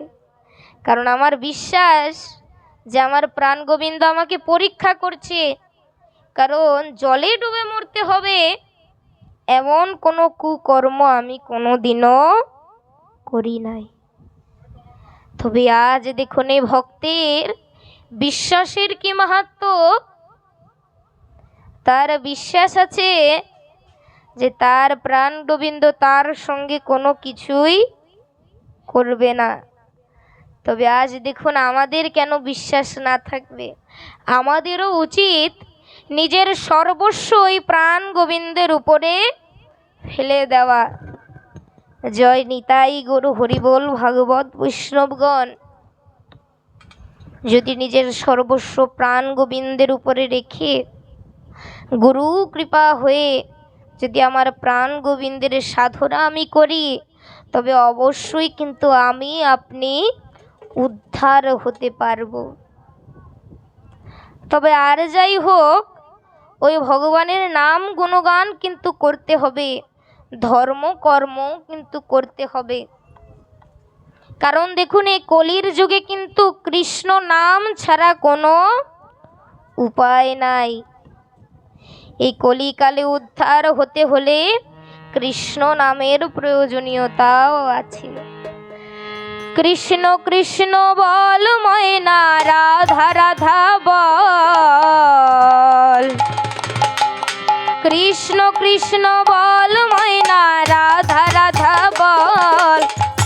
কারণ আমার বিশ্বাস যে আমার প্রাণ গোবিন্দ আমাকে পরীক্ষা করছে, কারণ জলে ডুবে মরতে হবে এমন কোনো কুকর্ম আমি কোনোদিনও করি নাই। তবে আজ দেখুন এই ভক্তের বিশ্বাসের কি মাহাত্ম্য। তার বিশ্বাস আছে যে তার প্রাণ গোবিন্দ তার সঙ্গে কোনো কিছুই করবে না। তবে আজ দেখুন আমাদের কেন বিশ্বাস না থাকবে? আমাদেরও উচিত নিজের সর্বস্ব ওই প্রাণ গোবিন্দের উপরে ফেলে দেওয়া। জয় নিতাই গুরু হরিবোল ভাগবত বৈষ্ণবগণ। যদি নিজের সর্বস্ব প্রাণ গোবিন্দের উপরে রেখে গুরু কৃপা হয়ে যদি আমার প্রাণ গোবিন্দের সাধনা আমি করি, তবে অবশ্যই কিন্তু আমি আপনি উদ্ধার হতে পারব। তবে আর যাই হোক, ওই ভগবানের নাম গুণগান কিন্তু করতে হবে, ধর্ম কর্ম কিন্তু করতে হবে। কারণ দেখুন এই কলির যুগে কিন্তু কৃষ্ণ নাম ছাড়া কোনো উপায় নাই। এই কলিকালে উদ্ধার হতে হলে কৃষ্ণ নামের প্রয়োজনীয়তাও আছে। কৃষ্ণ কৃষ্ণ বল ময়না, রাধা রাধা বল। কৃষ্ণ কৃষ্ণ বল ময়না, রাধা রাধা বল।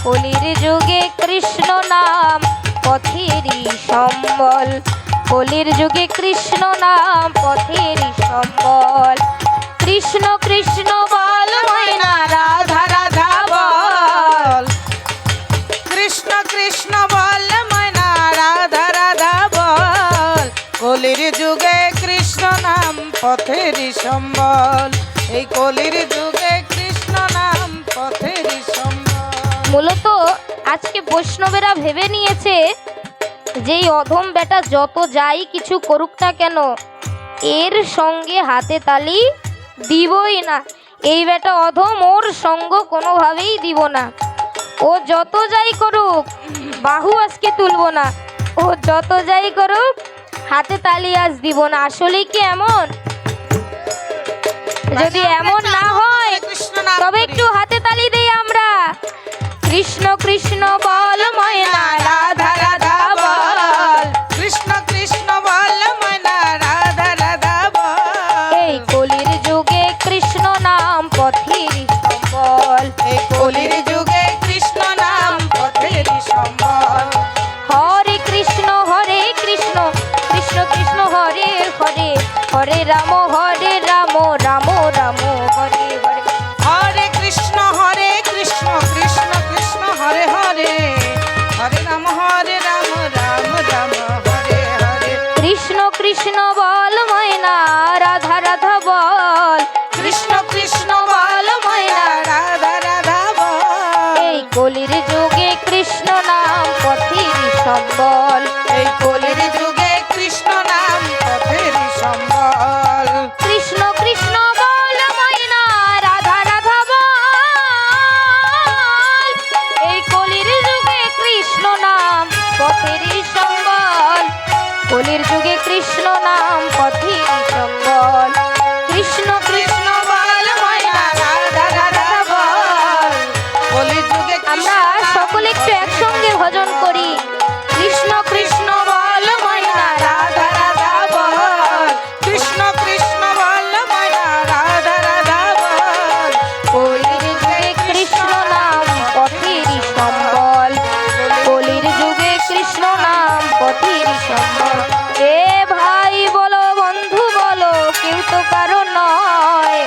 কলির যুগে কৃষ্ণ নাম পথেরই সম্বল। কলির যুগে কৃষ্ণ নাম পথেরই সম্বল। কৃষ্ণ কৃষ্ণ বল ময়না, রাধা রাধা বল। কৃষ্ণ কৃষ্ণ বল ময়না, রাধা রাধা বল। কলির যুগে কৃষ্ণ নাম পথেরই সম্বল। এই কলির যুগে কৃষ্ণ নাম পথেরই সম্বল। মূলত আজকে বৈষ্ণবেরা ভেবে নিয়েছে যে এই অধম বেটা যত যাই কিছু করুক না কেন, এর সঙ্গে হাতে তালি দিবই না। এই বেটা অধম, ওর সঙ্গ কোনোভাবেই দিব না। ও যত যাই করুক বাহু আজকে তুলব না, ও যত যাই করুক হাতে তালি আজ দিব না। আসলে কি এমন? যদি এমন না হয় কৃষ্ণ নাম তবে করি। একটু হাতে তালি দেই আমরা। কৃষ্ণ কৃষ্ণ বল ময়না রাধা রাধা বল। কৃষ্ণ কৃষ্ণ বল ময়না রাধা রাধা বল। এই কলির যুগে কৃষ্ণ নাম পথের সম্বল। এই কলির যুগে কৃষ্ণ নাম পথের সম্বল। হরে কৃষ্ণ কৃষ্ণ কৃষ্ণ হরে হরে, হরে রাম রাম রাম হরে হরে। হরে কৃষ্ণ কৃষ্ণ কৃষ্ণ হরে হরে, হরে রাম রাম রাম হরে হরে। কৃষ্ণ কৃষ্ণ বল ময়না রাধা রাধা বল। কৃষ্ণ কৃষ্ণ বল ময়না রাধা রাধা বল। এই কলির যুগে কৃষ্ণ নাম পথের সম্বল। এই কলির যুগে কৃষ্ণ নাম পথের সম্বল। কৃষ্ণ কৃষ্ণ বল ময়না রাধা রাধা বল। এই কলির যুগে কৃষ্ণ নাম পথের সম্বল। কলির যুগে কৃষ্ণ নাম পথের সম্বল। কৃষ্ণ কৃষ্ণ বল ময়না রাধা রাধা বল। কলির যুগে আমরা সকলে একটু একসঙ্গে ভজন করি। কৃষ্ণ কৃষ্ণ বল ময়না রাধা রাধা বল। কৃষ্ণ কৃষ্ণ বল ময়না রাধা রাধা বল। কলির যুগে কৃষ্ণ নাম পথের সম্বল। কলির যুগে কৃষ্ণ নাম পথের সম্বল। এ ভাই বলো বন্ধু বলো কেউ তো কারো নয়।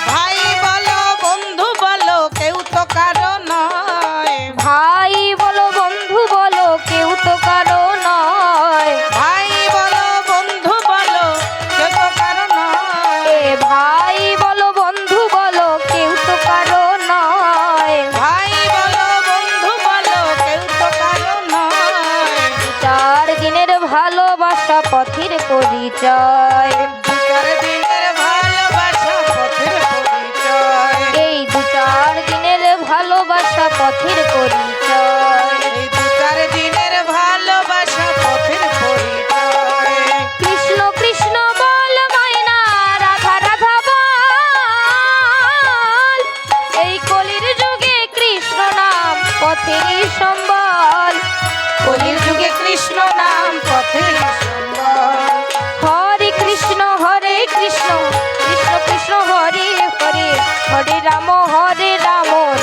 ভাই বলো বন্ধু বলো কেউ তো কারো নয়। ভাই বলো বন্ধু বলো কেউ তো কারো নয়। ভাই বলো বন্ধু বলো কেউ তো কারো নয়। এ ভাই বলো বন্ধু বলো কেউ তো কারো নয়। ভাই বলো বন্ধু বলো কেউ তো কারো নয়। 4 দিনের ভালোবাসা পথের পরিচয়। 2-4 দিনের ভালোবাসা পথের পরিচয়। এই 2-4 দিনের ভালোবাসা পথের পরিচয়। এই 2-4 দিনের ভালোবাসা পথের পরিচয়। কৃষ্ণ কৃষ্ণ বল ময়না রাধা রাধা বল। এই কলির যুগে কৃষ্ণ নাম পথের সম্বল। কলির যুগে কৃষ্ণ নাম পথের সম্বল। হরে কৃষ্ণ কৃষ্ণ কৃষ্ণ হরে হরে, হরে রাম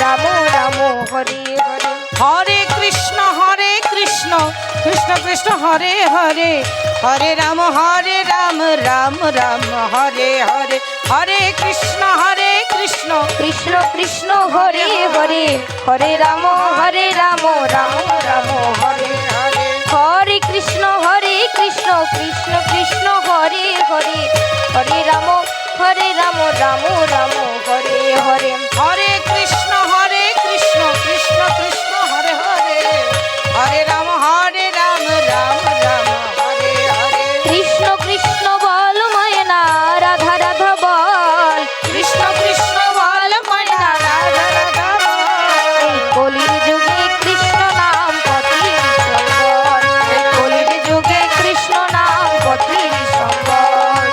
রাম রাম হরে হরে। হরে কৃষ্ণ কৃষ্ণ কৃষ্ণ হরে হরে, হরে রাম রাম রাম হরে হরে। হরে কৃষ্ণ কৃষ্ণ কৃষ্ণ কৃষ্ণ হরে হরে, হরে রাম রাম রাম হরে। হরে। হরে কৃষ্ণ কৃষ্ণ কৃষ্ণ হরে হরে, হরে রাম রাম রাম হরে হরে। হরে কৃষ্ণ কৃষ্ণ কৃষ্ণ হরে হরে, হরে রাম রাম রাম হরে হরে। কৃষ্ণ কৃষ্ণ বল ময়না রাধা রাধা বল। কৃষ্ণ কৃষ্ণ বল ময়না রাধা রাধা বল। এই কলির যুগে কৃষ্ণ নাম পথের সম্বল। এই কলির যুগে কৃষ্ণ নাম পথের সম্বল।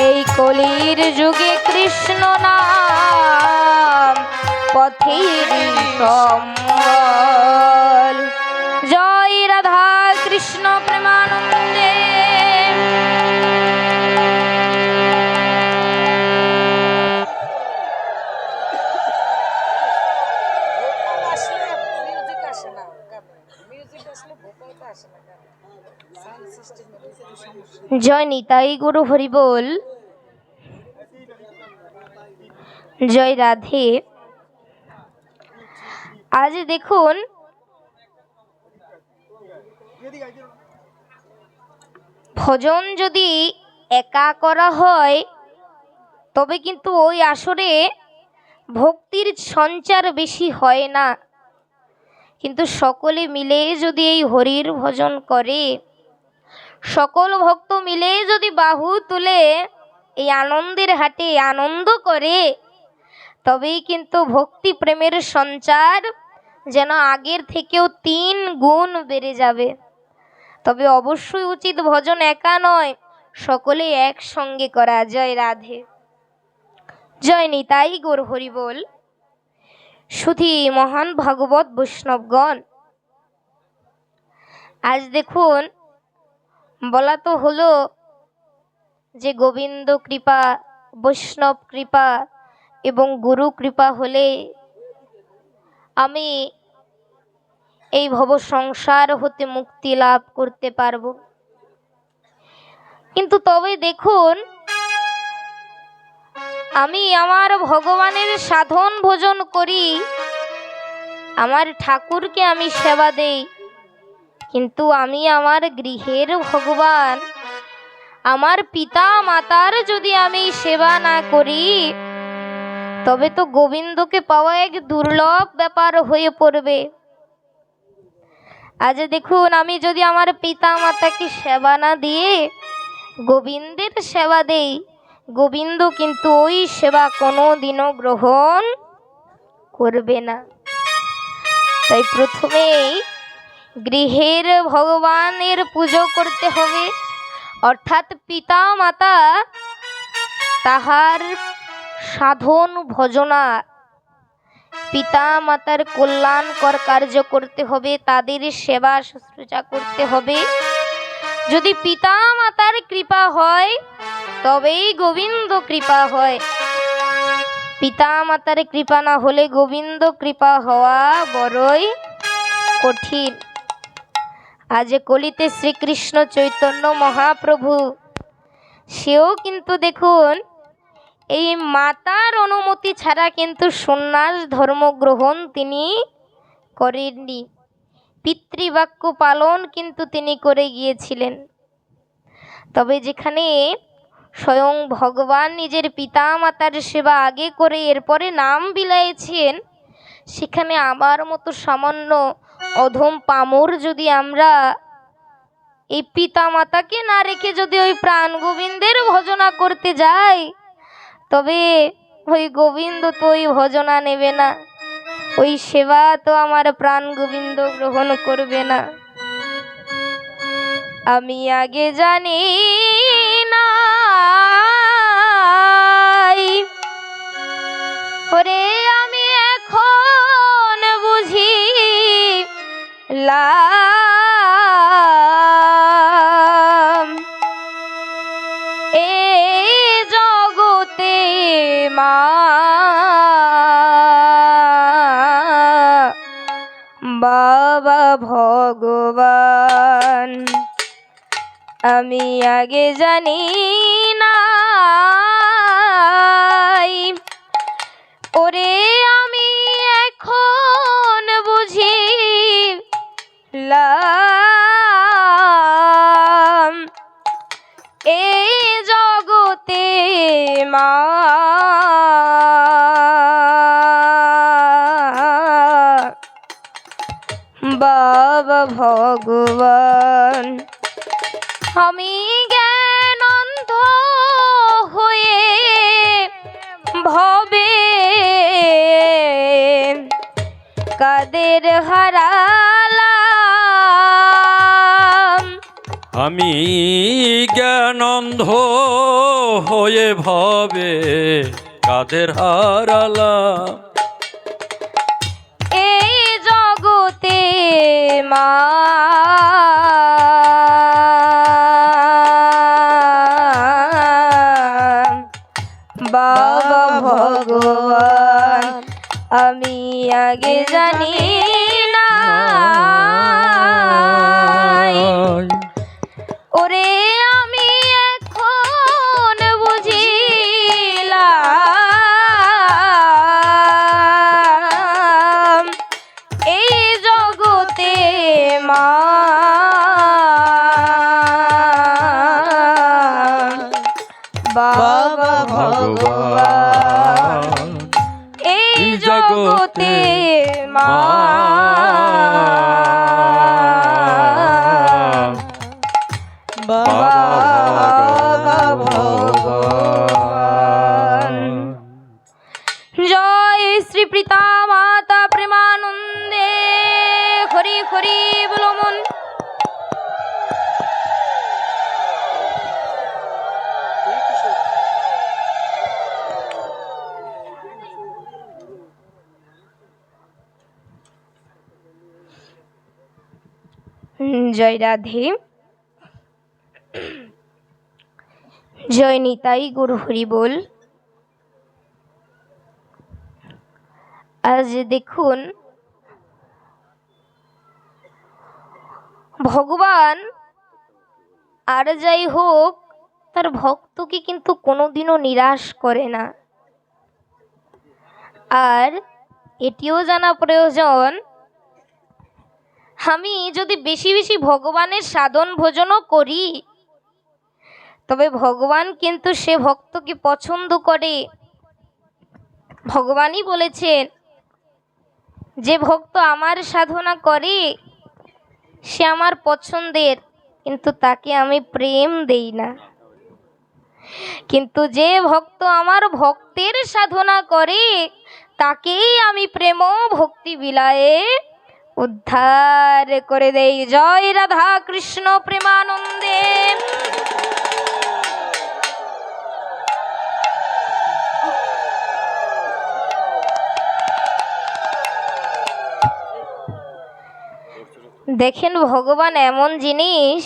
এই কলির যুগে কৃষ্ণ নাম পথের সম্বল। জয় রাধা কৃষ্ণ প্রেমানন্দে। জয় নিতাই গুরু হরি বল। জয় রাধে। আজ দেখুন ভজন যদি একা করা হয় তবে কিন্তু ওই আসরে ভক্তির সঞ্চার বেশি হয় না। কিন্তু সকলে মিলে যদি এই হরির ভজন করে, সকল ভক্ত মিলে যদি বাহু তুলে এই আনন্দের হাটে আনন্দ করে, তবেই কিন্তু ভক্তি প্রেমের সঞ্চার যেন আগের থেকেও 3 গুণ বেড়ে যাবে। তবে অবশ্যই উচিত ভজন একা নয়, সকলে একসঙ্গে করা। জয় রাধে, জয় নিতাই গৌর হরি বল। শুধু মহান ভাগবত বৈষ্ণবগণ, আজ দেখুন বলা তো হলো যে গোবিন্দ কৃপা, বৈষ্ণব কৃপা এবং গুরু কৃপা হলে আমি এই ভব সংসার হতে মুক্তি লাভ করতে পারবো। কিন্তু তবে দেখুন, আমি আমার ভগবানের সাধন ভোজন করি, আমার ঠাকুরকে আমি সেবা দেই, কিন্তু আমি আমার গৃহের ভগবান, আমার পিতা মাতার যদি আমি সেবা না করি, তবে তো গোবিন্দকে পাওয়া এক দুর্লভ ব্যাপার হয়ে পড়বে। আজ দেখুন, আমি যদি আমার পিতা মাতাকে সেবা না দিয়ে গোবিন্দের সেবা দেই, গোবিন্দ কিন্তু ওই সেবা কোনোদিনও গ্রহণ করবে না। তাই প্রথমেই গৃহের ভগবানের পুজো করতে হবে, অর্থাৎ পিতা মাতা তাহার সাধন ভজনা, পিতা মাতার কল্যাণকর কার্য করতে হবে, তাদের সেবা শুশ্রূষা করতে হবে। যদি পিতা মাতার কৃপা হয় তবেই গোবিন্দ কৃপা হয়, পিতা মাতার কৃপা না হলে গোবিন্দ কৃপা হওয়া বড়ই কঠিন। আজ কলিতে শ্রীকৃষ্ণ চৈতন্য মহাপ্রভু, সেও কিন্তু দেখুন এই মাতার অনুমতি ছাড়া কিন্তু সন্ন্যাস ধর্ম গ্রহণ তিনি করেননি, পিতৃবাক্য পালন কিন্তু তিনি করে গিয়েছিলেন। তবে যেখানে স্বয়ং ভগবান নিজের পিতা মাতার সেবা আগে করে এরপরে নাম বিলাইছেন, সেখানে আমার মতো সামান্য অধম পামর যদি আমরা এই পিতা মাতাকে না রেখে যদি ওই প্রাণ গোবিন্দের ভজনা করতে যাই, তবে ওই গোবিন্দ তো ওই ভজনা নেবে না, ওই সেবা তো আমার প্রাণ গোবিন্দ গ্রহণ করবে না। আমি আগে জানি না ওরে, আমি এখন বুঝিলাম এই জগতে মা বাবা ভগবান। আমি আগে জানি না ওরে, আমি এখন বুঝিলাম এই জগতে মা বাবা ভগবান। আমি জ্ঞান অন্ধ হয়ে ভবে কাদের হারালাম, আমি জ্ঞান অন্ধ হয়ে ভবে কাদের হারালাম, এই জগতে মা বাবা ভগবান। আমি আগে জানি না ওরে, আমি এখন বুঝিলাম এই জগতে মা বাবা ভগবান, এই জগতে মা বাবা ভগবান। জয় শ্রী পিতা মাতা প্রেমানন্দে হরি হরি বলো মন। জয় রাধে, জয় নিতাই গৌর হরি বল। আজ দেখুন ভগবান আর যাই হোক তার ভক্তকে কিন্তু কোনোদিনও নিরাশ করে না। আর এটিও জানা প্রয়োজন, আমি যদি বেশি বেশি ভগবানের সাধন ভোজনও করি তবে ভগবান কিন্তু সে ভক্তকে পছন্দ করে। ভগবানই বলেছেন যে ভক্ত আমার সাধনা করে সে আমার পছন্দের, কিন্তু তাকে আমি প্রেম দেই না। কিন্তু যে ভক্ত আমার ভক্তের সাধনা করে তাকেই আমি প্রেম ভক্তি বিলায়ে উদ্ধার করে দেই। জয় রাধা কৃষ্ণ প্রেমানন্দে। দেখেন ভগবান এমন জিনিস,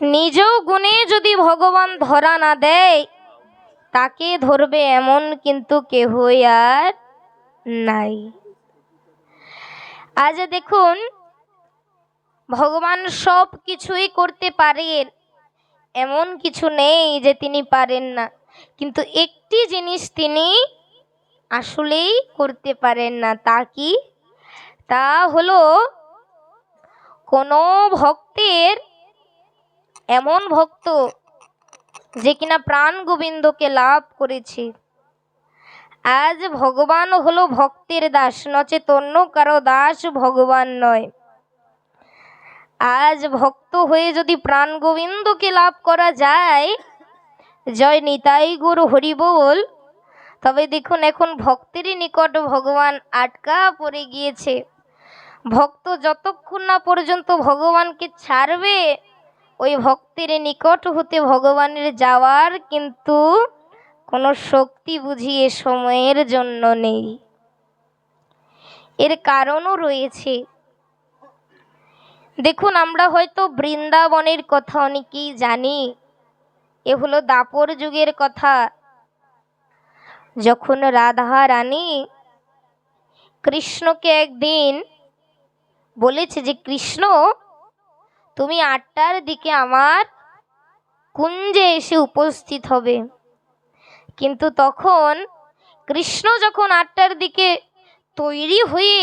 নিজ গুণে যদি ভগবান ধরা না দেয় তাকে ধরবে এমন কিন্তু কেহই আর নাই। আজ দেখুন ভগবান সব কিছুই করতে পারেন, এমন কিছু নেই যে তিনি পারেন না, কিন্তু একটি জিনিস তিনি আসলেই করতে পারেন না। তা কি? তা হলো কোনো ভক্তের, এমন ভক্ত যে কিনা প্রাণ গোবিন্দকে লাভ করেছে। আজ ভগবান হলো ভক্তের দাস, নচেত অন্য কারো দাস ভগবান নয়। আজ ভক্ত হয়ে যদি প্রাণ গোবিন্দকে লাভ করা যায়, জয় নিতাই গৌর হরি বল, তবে দেখুন এখন ভক্তেরই নিকট ভগবান আটকা পড়ে গিয়েছে। ভক্ত যতক্ষণ না পর্যন্ত ভগবানকে ছাড়বে ওই ভক্তের নিকট হতে ভগবানের যাওয়ার কিন্তু কোনো শক্তি বুঝিয়ে সময়ের জন্য নেই। এর কারণও রয়েছে। দেখুন আমরা হয়তো বৃন্দাবনের কথা অনেকেই জানি, এ হলো দাপর যুগের কথা। যখন রাধা রানী কৃষ্ণকে একদিন বলেছে যে কৃষ্ণ তুমি 8টার দিকে আমার কুঞ্জে এসে উপস্থিত হবে, কিন্তু তখন কৃষ্ণ যখন 8টার দিকে তৈরি হয়ে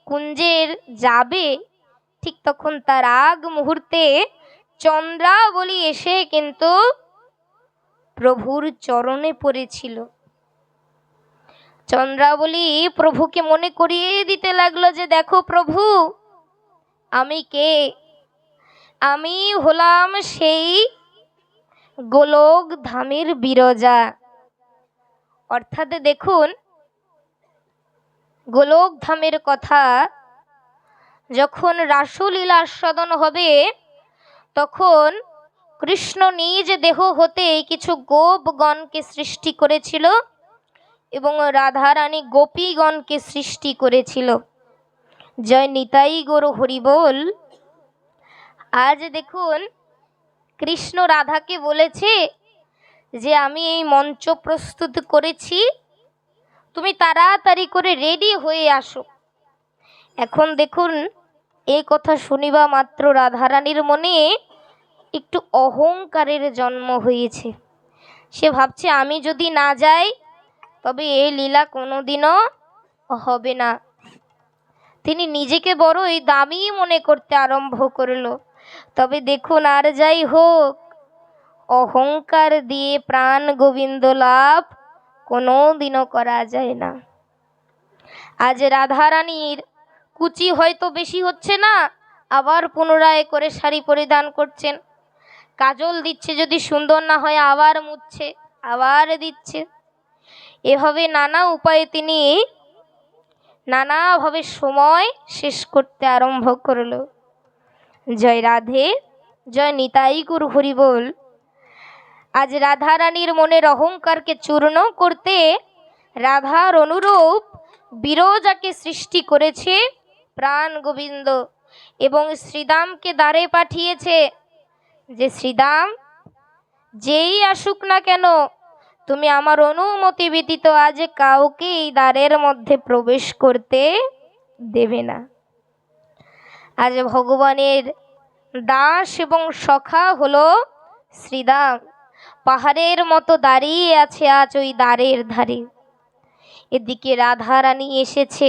কুঞ্জের যাবে ঠিক তখন তার আগ মুহূর্তে চন্দ্রাবলী এসে কিন্তু প্রভুর চরণে পড়েছিল। চন্দ্রাবলী প্রভুকে মনে করিয়ে দিতে লাগলো যে দেখো প্রভু, আমি কে? আমি হলাম সেই গোলক ধামের বিরজা। অর্থাৎ দেখুন গোলক ধামের কথা, যখন রাসলীলা আস্বাদন হবে তখন কৃষ্ণ নিজ দেহ হতে কিছু গোপগণকে সৃষ্টি করেছিল এবং রাধারানী গোপীগণকে সৃষ্টি করেছিল। জয় নিতাই গৌর হরি বল। আজ দেখুন কৃষ্ণ রাধাকে বলেছে যে আমি এই মঞ্চ প্রস্তুত করেছি, তুমি তাড়াতাড়ি করে রেডি হয়ে আসো। এখন দেখুন এই কথা শুনিবা মাত্র রাধারানীর মনে একটু অহংকারের জন্ম হয়েছে। সে ভাবছে আমি যদি না যাই তবে এই লীলা কোনোদিনও হবে না। তিনি নিজেকে বড়ই দামি মনে করতে আরম্ভ করলো। তবে দেখুন আর যাই হোক অহংকার দিয়ে প্রাণ গোবিন্দ লাভ কোনোদিনও করা যায় না। আজ রাধারানীর কুচি হয়তো বেশি হচ্ছে না, আবার পুনরায় করে শাড়ি পরিধান করছেন, কাজল দিচ্ছে, যদি সুন্দর না হয় আবার মুছছে, আবার দিচ্ছে। এভাবে নানা উপায়ে তিনি নানাভাবে সময় শেষ করতে আরম্ভ করলো। জয় রাধে, জয় নিতাই গৌর হরি বল। আজ রাধারানীর মনের অহংকারকে চূর্ণ করতে রাধার অনুরূপ বিরজাকে সৃষ্টি করেছে প্রাণ গোবিন্দ। এবং শ্রীদামকে দ্বারে পাঠিয়েছে যে শ্রীদাম যেই আসুক না কেন তুমি আমার অনুমতি ব্যতীত আজ কাউকে এই দ্বারের মধ্যে প্রবেশ করতে দেবে না। আজ ভগবানের দাস এবং সখা হলো শ্রীদাম, পাহাড়ের মতো দাঁড়িয়ে আছে আজ ওই দ্বারের ধারে। এদিকে রাধা রানী এসেছে,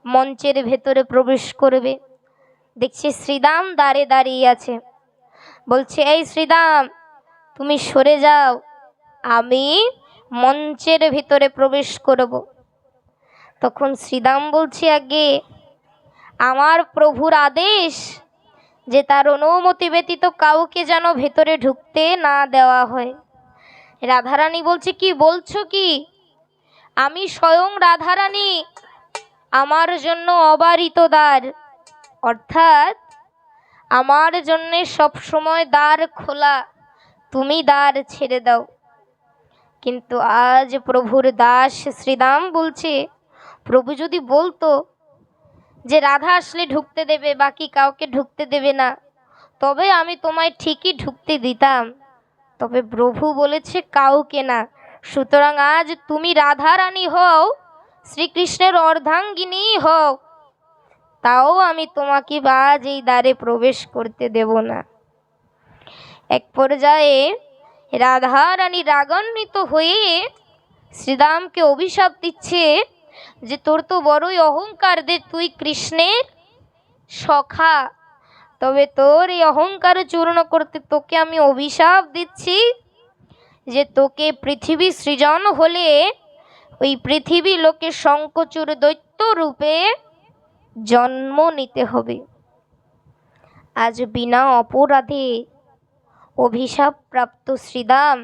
মঞ্চের ভেতরে প্রবেশ করবে, দেখছে শ্রীদাম দ্বারে দাঁড়িয়ে আছে। বলছে, এই শ্রীদাম তুমি সরে যাও, আমি মঞ্চের ভিতরে প্রবেশ করব। তখন শ্রীদাম বলছে, আগে আমার প্রভুর আদেশ যে তার অনুমতি ব্যতীত কাউকে যেন ভেতরে ঢুকতে না দেওয়া হয়। রাধারানী বলছে, কি বলছো কি? আমি স্বয়ং রাধারানী, আমার জন্য অবারিত দ্বার, অর্থাৎ আমার জন্যে সবসময় দ্বার খোলা, তুমি দ্বার ছেড়ে দাও। কিন্তু আজ প্রভুর দাস শ্রীদাম বলছে, প্রভু যদি বলতো যে রাধা আসলে ঢুকতে দেবে, বাকি কাউকে ঢুকতে দেবে না, তবে আমি তোমায় ঠিকই ঢুকতে দিতাম। তবে প্রভু বলেছে কাউকে না, সুতরাং আজ তুমি রাধা রানী হও, শ্রীকৃষ্ণের অর্ধাঙ্গিনী হও, তাও আমি তোমাকে আজ এই দ্বারে প্রবেশ করতে দেব না। এক পর্যায়ে রাধা রানী রাগান্বিত হয়ে শ্রীদামকে অভিশাপ দিচ্ছে যে তোর তো বড়ই অহংকার যে তুই কৃষ্ণের সখা, তবে তোর এই অহংকার চূর্ণ করতে তোকে আমি অভিশাপ দিচ্ছি যে তোকে পৃথিবী সৃজন হলে ওই পৃথিবী লোকে শঙ্খচূড় দৈত্য রূপে জন্ম নিতে হবে। আজ বিনা অপরাধে অভিশাপ প্রাপ্ত শ্রীদাম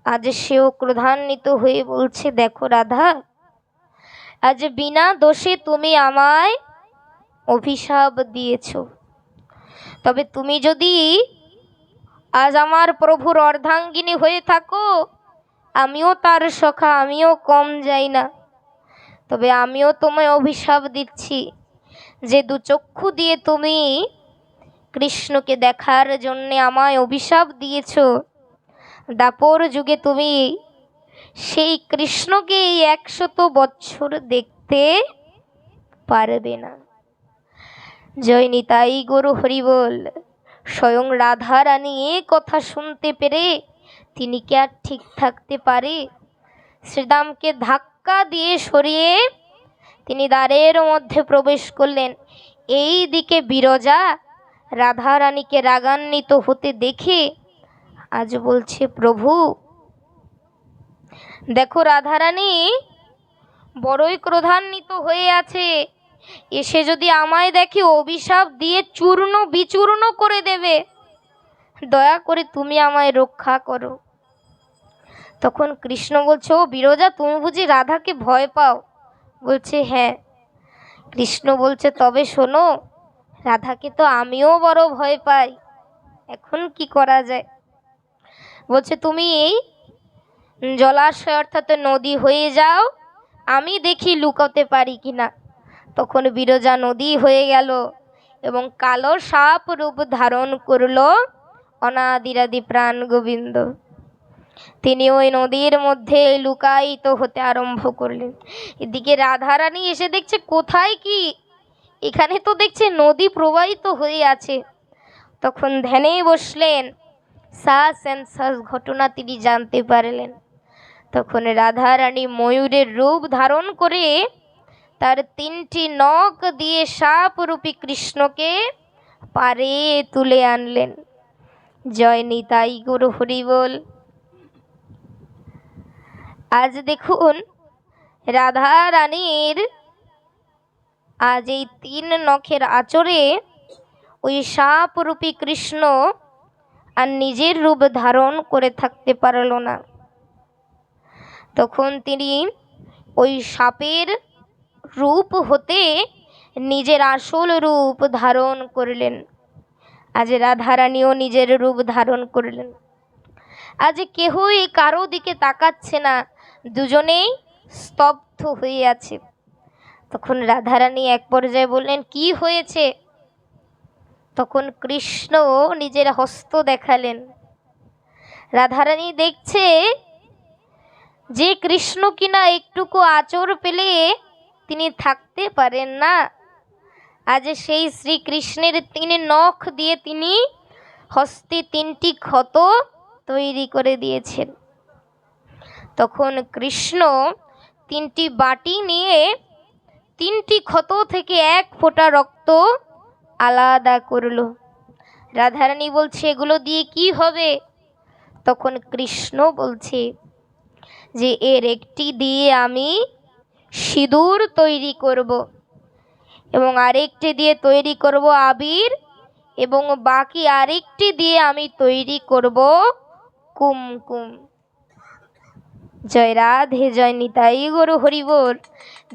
আজ সেও ক্রোধান্বিত হয়ে বলছে, দেখো রাধা, আজ বিনা দোষে তুমি আমায় অভিশাপ দিয়েছ, তবে তুমি যদি আজ আমার প্রভুর অর্ধাঙ্গিনী হয়ে থাকো, আমিও তার সখা, আমিও কম যাই না, তবে আমিও তোমায় অভিশাপ দিচ্ছি যে দু চক্ষু দিয়ে তুমি কৃষ্ণকে দেখার জন্যে আমায় অভিশাপ দিয়েছ, দাপর যুগে তুমি সেই কৃষ্ণকে 100 বৎসর দেখতে পারবে না। জয় নিতাই গৌর হরিবোল। স্বয়ং রাধা রানী এ কথা শুনতে পেরে তিনি কি আর ঠিক থাকতে পারে? শ্রীদামকে ধাক্কা দিয়ে সরিয়ে তিনি দ্বারের মধ্যে প্রবেশ করলেন। এই দিকে বিরজা রাধা রানীকে রাগান্বিত হতে দেখে আজ বলছে, প্রভু দেখো রাধারানী বড়ই ক্রোধান্বিত হয়ে আছে, এসে যদি আমায় দেখে অভিশাপ দিয়ে চূর্ণ বিচূর্ণ করে দেবে, দয়া করে তুমি আমায় রক্ষা করো। তখন কৃষ্ণ বলছে, ও বিরজা তুমি বুঝি রাধাকে ভয় পাও? বলছে, হ্যাঁ। কৃষ্ণ বলছে, তবে শোনো, রাধাকে তো আমিও বড় ভয় পাই, এখন কি করা যায়? বলছে, তুমি জলাশয় অর্থাৎ নদী হয়ে যাও, আমি দেখি লুকাতে পারি কিনা। তখন বিরজা নদী হয়ে গেল এবং কালো সাপ রূপ ধারণ করল অনাদিরাদি প্রাণ গোবিন্দ। তিনি ওই নদীর মধ্যে লুকায়িত হতে আরম্ভ করলেন। এদিকে রাধারানী এসে দেখছে কোথায় কি, এখানে তো দেখছে নদী প্রবাহিত হয়ে আছে। তখন ধ্যানে বসলেন, শ্বাস শ্বাস ঘটনা তিনি জানতে পারলেন। তখন রাধারানী ময়ূরের রূপ ধারণ করে তার 3টি নখ দিয়ে সাপরূপী কৃষ্ণকে পারে তুলে আনলেন। জয় নিতাই গৌর হরিবোল। আজ দেখুন রাধা রানীর আজ এই 3 নখের আঁচড়ে ওই সাপরূপী কৃষ্ণ আর নিজের রূপ ধারণ করে থাকতে পারল না। তখন তিনি ওই সাপের রূপ হতে নিজের আসল রূপ ধারণ করলেন। আজ রাধারানীও নিজের রূপ ধারণ করলেন। আজ কেহই কারো দিকে তাকাচ্ছে না, দুজনেই স্তব্ধ হয়ে আছে। তখন রাধারানী এক পর্যায়ে বললেন, কি হয়েছে? তখন কৃষ্ণ নিজের হস্ত দেখালেন। রাধারানী দেখছে যে কৃষ্ণ কিনা একটুকু আঁচড় পেলে তিনি থাকতে পারেন না, আজ সেই শ্রীকৃষ্ণের তিনি নখ দিয়ে তিনি হস্তে 3টি ক্ষত তৈরি করে দিয়েছেন। তখন কৃষ্ণ 3টি বাটি নিয়ে 3টি ক্ষত থেকে 1 ফোঁটা রক্ত আলাদা করলো। রাধারানী বলছে, এগুলো দিয়ে কি হবে? তখন কৃষ্ণ বলছে যে এর একটি দিয়ে আমি সিঁদুর তৈরি করব, এবং আরেকটি দিয়ে তৈরি করব আবির, এবং বাকি আরেকটি দিয়ে আমি তৈরি করব কুমকুম। জয় রাধে, জয় নিতাই গৌর হরিবোল।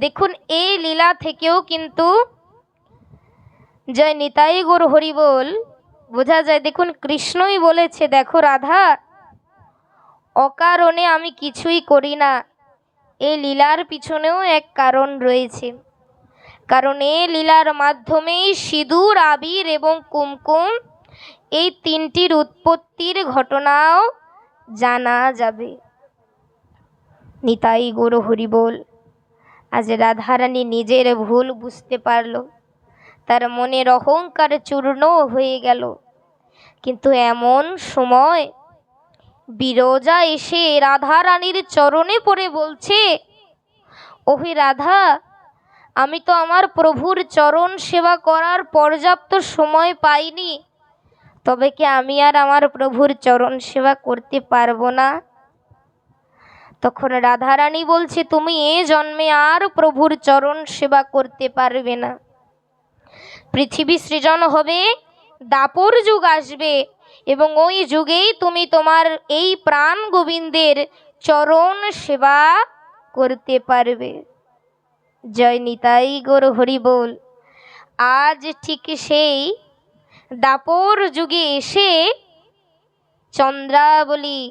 দেখুন এই লীলা থেকেও কিন্তু জয় নিতাই গৌর হরিবোল বোঝা যায়। দেখুন কৃষ্ণই বলেছে, দেখো রাধা, অকারণে আমি কিছুই করি না। এই লীলার পিছনেও এক কারণ রয়েছে, কারণ এই লীলার মাধ্যমেই সিঁদুর, আবির এবং কুমকুম এই 3টির উৎপত্তির ঘটনাও জানা যাবে। নিতাই গৌর হরিবোল। আজ রাধারানী নিজের ভুল বুঝতে পারল, তার মনের অহংকার চূর্ণ হয়ে গেল। কিন্তু এমন সময় বিরজা এসে রাধারানীর চরণে পড়ে বলছে, ওহে রাধা, আমি তো আমার প্রভুর চরণ সেবা করার পর্যাপ্ত সময় পাইনি, তবে কি আমি আর আমার প্রভুর চরণ সেবা করতে পারবো না? তখন রাধারানী বলছে, তুমি এ জন্মে আর প্রভুর চরণ সেবা করতে পারবে না। পৃথিবী সৃজন হবে, দাপর যুগ আসবে, এবং ওই যুগেই তুমি তোমার এই প্রাণ গোবিন্দের চরণ সেবা করতে পারবে। জয় নিতাই গৌর হরিবোল। আজ ঠিক সেই দাপর যুগে এসে চন্দ্রাবলী,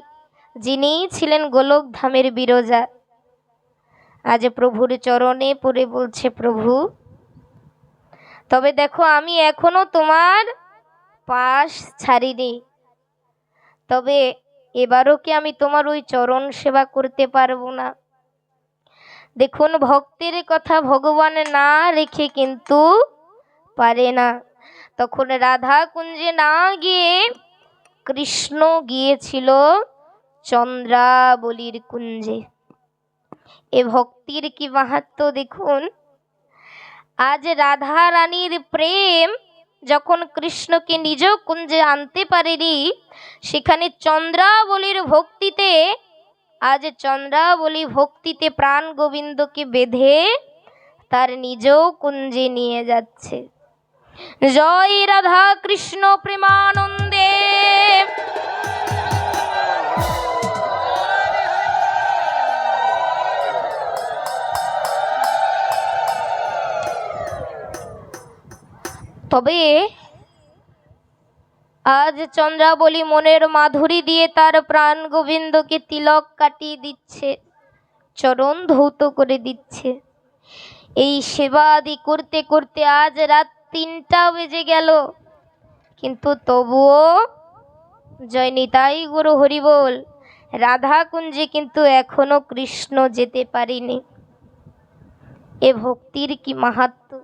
যিনি ছিলেন গোলক ধামের বিরজা, আজ প্রভুর চরণে পড়ে বলছে, প্রভু, তবে দেখো আমি এখনো তোমার পাশ ছাড়িনি, তবে এবারও কি আমি তোমার ওই চরণ সেবা করতে পারবো না? দেখুন ভক্তের কথা ভগবান না রেখে কিন্তু পারে না। তখন রাধা কুঞ্জে না গিয়ে কৃষ্ণ গিয়েছিল চন্দ্রাবলীর কুঞ্জে। এ ভক্তির কি মাহাত্ম্য দেখুন। আজ রাধা রানীর প্রেম যখন কৃষ্ণকে নিজ কুঞ্জে আনতে পারেনি, সেখানে চন্দ্রাবলীর ভক্তিতে, আজ চন্দ্রাবলী ভক্তিতে প্রাণ গোবিন্দকে বেঁধে তার নিজ কুঞ্জে নিয়ে যাচ্ছে। জয় রাধা কৃষ্ণ প্রেমানন্দে। তবে আজ চন্দ্রাবলী মনের মাধুরী দিয়ে তার প্রাণ গোবিন্দকে তিলক কাটিয়ে দিচ্ছে, চরণ ধৌত করে দিচ্ছে। এই সেবা আদি করতে করতে আজ রাত 3টা বেজে গেল, কিন্তু তবুও জয় নিতাই গৌর হরিবোল, রাধা কুঞ্জে কিন্তু এখনো কৃষ্ণ যেতে পারিনি। এ ভক্তির কি মাহাত্ম্য।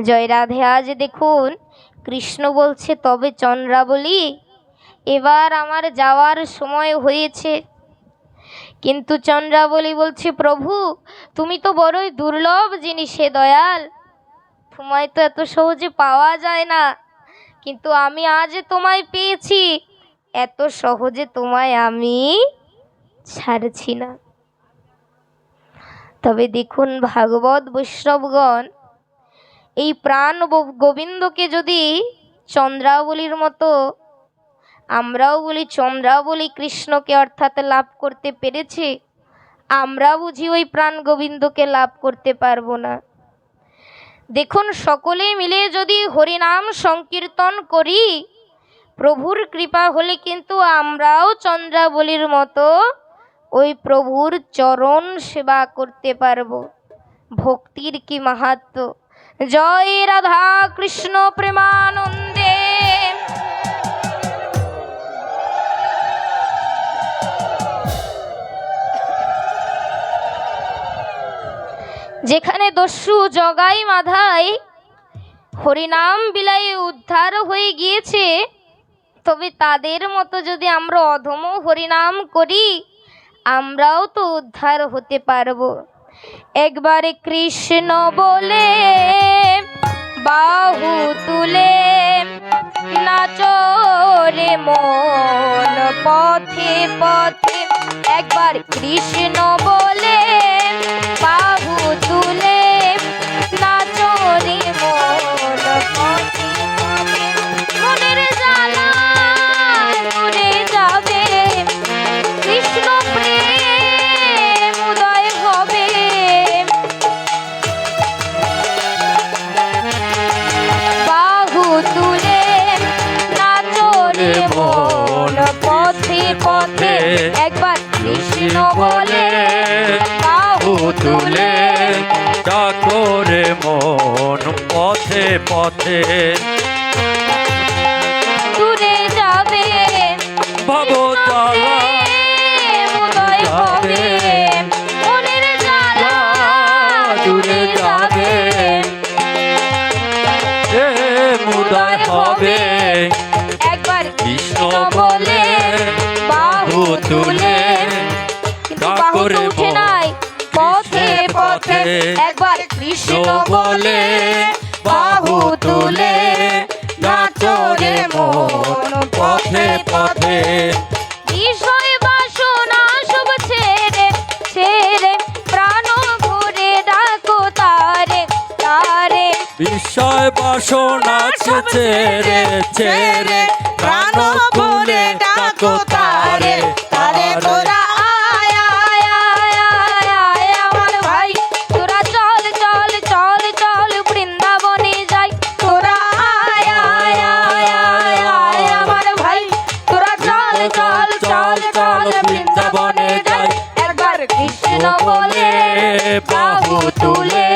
জয় রাধে। আজ দেখুন কৃষ্ণ বলছে, তবে চন্দ্রাবলী, এবার আমার যাওয়ার সময় হয়েছে। কিন্তু চন্দ্রাবলী বলছে, প্রভু তুমি তো বড়ই দুর্লভ জিনিস হে দয়াল, তোমায় তো এত সহজে পাওয়া যায় না, কিন্তু আমি আজ তোমায় পেয়েছি, এত সহজে তোমায় আমি ছাড়ছি না। তবে দেখুন ভাগবত বৈষ্ণবগণ, এই প্রাণ গোবিন্দকে যদি চন্দ্রাবলীর মতো আমরাও বলি, চন্দ্রাবলী কৃষ্ণকে অর্থাৎ লাভ করতে পেরেছি, আমরা বুঝি ওই প্রাণ গোবিন্দকে লাভ করতে পারবো না। দেখুন সকলে মিলে যদি হরিনাম সংকীর্তন করি, প্রভুর কৃপা হলে কিন্তু আমরাও চন্দ্রাবলীর মতো ওই প্রভুর চরণ সেবা করতে পারবো। ভক্তির কি মাহাত্ম। জয় রাধা কৃষ্ণ প্রেমানন্দে। যেখানে দস্যু জগাই মাধাই হরিনাম বিলায়ে উদ্ধার হয়ে গিয়েছে, তবে তাদের মতো যদি আমরা অধম হরিনাম করি, আমরাও তো উদ্ধার হতে পারবো। একবারে কৃষ্ণ বলে বাহু তুলে নাচো রে মন পথে পথে। একবার কৃষ্ণ বলে বাহু তুলে নাচো রে মন পথে পথে। মনের জ্বালা মরে যাবে, কৃষ্ণ প্রেম উদয় হবে। বাহু তুলে নাচো রে মন পথে পথে। একবার কৃষ্ণ বলে বাহু তুলে ডাকরে মন পথে পথে। দূরে যাবে ভব জ্বালা উদয় হবে। মনের জ্বালা দূরে যাবে, উদয় হবে। একবার কৃষ্ণ বলে বাহু তুলে। কিন্তু বাহু তো উঠে নাই, পথে পথে। একবার কৃষ্ণ বলে বাহু তুলে নাচো রে মন পথে পথে। বিষয় বাসনা সব ছেড়ে ছেড়ে প্রাণ ভরে ডাকো তারে তারে। বিষয় বাসনা ছেড়ে ছেড়ে প্রাণ খুলে ডাকো তারে তারে। তোরা আয় আয় আয় আয় আয় আমার ভাই, তোরা চল চল চল চল বৃন্দাবনে যাই। তোরা আয় আয় আয় আয় আয় আমার ভাই, তোরা চল চল চল চল বৃন্দাবনে যাই। একবার কৃষ্ণ বলে বাহু তুলে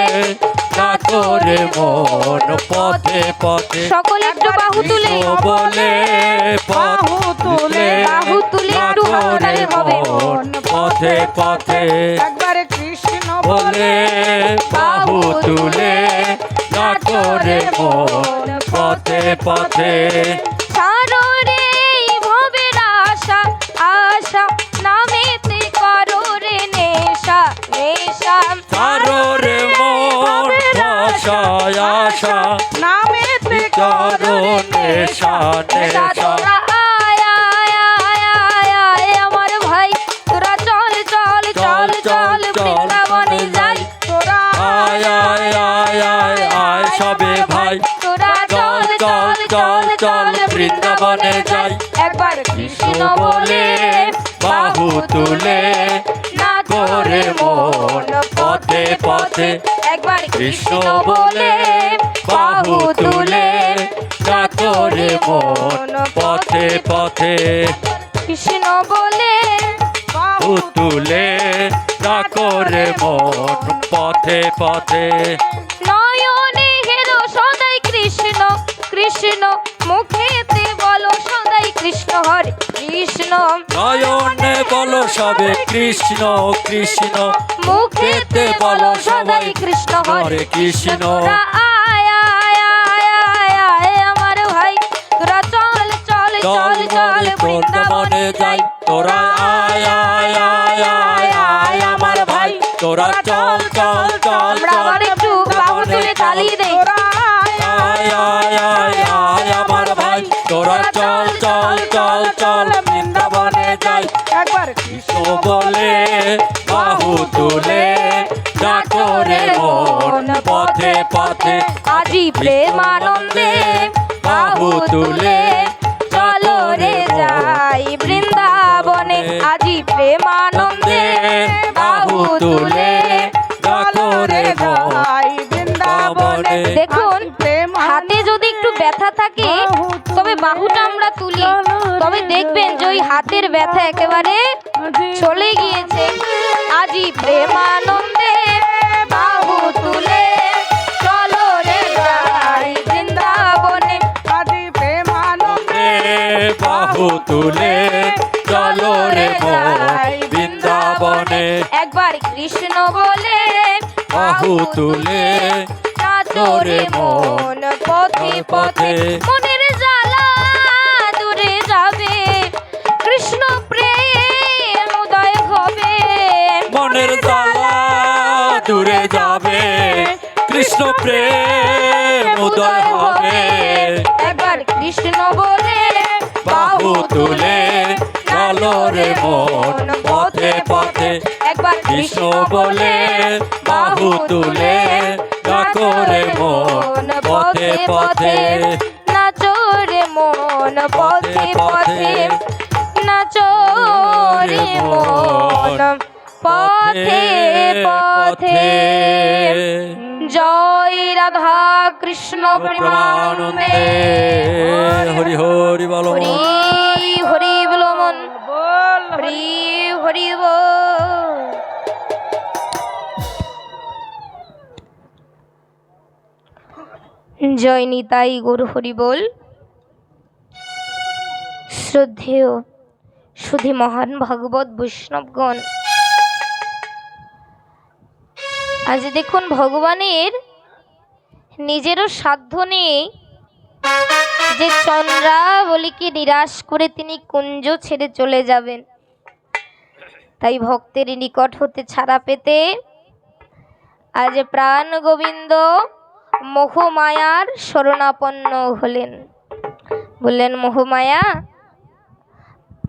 ডাকরে মন পথে পথে। সকলে একটু বাহু তুলে বলে বাহু তুলে বাহু তুলে একটু হাততালি হবে। পথে পথে। একবারে কৃষ্ণ বলে বাহু তুলে ডাকরে মন পথে পথে। ছাড়ো রে ভবের আশা আশা, নামেতে করো রে নেশা নেশা। ছাড়ো রে মন আশা আশা, নামেতে করো নেশা নেশা। তোরা আয় আয় আয় আয় আয় আমার ভাই, তোরা চল চল চল চল বৃন্দাবনে যাই। তোরা আয় আয় আয় আয় আয় সবে ভাই, তোরা চল চল চল চল বৃন্দাবনে যাই। একবার কৃষ্ণ বলে বাহু তুলে নাচো রে মন পথে পথে। একবার কৃষ্ণ বলে বাহু তুলে ডাকরে মন পথে পথে। কৃষ্ণ বলে বাহু তুলে ডাকরে মন পথে পথে। নয়নে হেরো সদাই কৃষ্ণ কৃষ্ণ, মুখেতে বলো সদাই কৃষ্ণ হরে কৃষ্ণ। নয়নে বলো সবে কৃষ্ণ কৃষ্ণ, মুখেতে বলো সদাই কৃষ্ণ হরে কৃষ্ণ। তোরা আয় আয় আয় আয় আয় আমার ভাই, তোরা চল চল চল চল বৃন্দাবনে যাই। তোরা আয় আয় আয় আয় আয় আমার ভাই, তোরা চল চল চল আমরা আবার একটু বাহু তুলে তালি দেই। তোরা আয় আয় আয় আয় আমার ভাই, তোরা চল চল চল চল বৃন্দাবনে যাই। একবার কৃষ্ণ বলে বাহু তুলে ডাকরে মন পথে পথে। আজি প্রেমানন্দে বাহু তুলে চলো রে যাই বৃন্দাবনে। আজি প্রেমানন্দে বাহু তুলে ডাকরে মন যাই বৃন্দাবনে। দেখুন, প্রেম হাতে যদি একটু ব্যথা থাকে তবে বাহুটা আমরা তুলি, তবে দেখবেন যে ওই হাতের ব্যথা একেবারে চলে গিয়েছে। আজি প্রেমানন্দে বাহু বাহু তুলে নাচরে মন পথে পথে মনের জ্বালা দূরে যাবে কৃষ্ণ প্রেম উদয় হবে মনের জ্বালা দূরে যাবে কৃষ্ণ প্রেম উদয় হবে একবার কৃষ্ণ বলে বাহু তুলে চলো রে মন পথে পথে একবার কৃষ্ণ বলে বাহু তুলে ডাকো রে মন পথে পথে নাচো রে মন পথে পথে নাচো রে মন পথে পথে জয় রাধা কৃষ্ণ প্রেমানন্দে হরি হরি বলো হরি হরি বলো মন বল হরি হরি বল। জয় নিতাই গৌর হরি বল। শ্রদ্ধেয় সুধী মহান ভাগবত বৈষ্ণবগণ, আজ দেখুন ভগবানের নিজেরও সাধ্য নেই যে চন্দ্রাবলীকে নিরাশ করে তিনি কুঞ্জ ছেড়ে চলে যাবেন। তাই ভক্তের নিকট হতে ছাড়া পেতে আজ প্রাণ গোবিন্দ মোহমায়ার শরণাপন্ন হলেন। বললেন, মোহমায়া,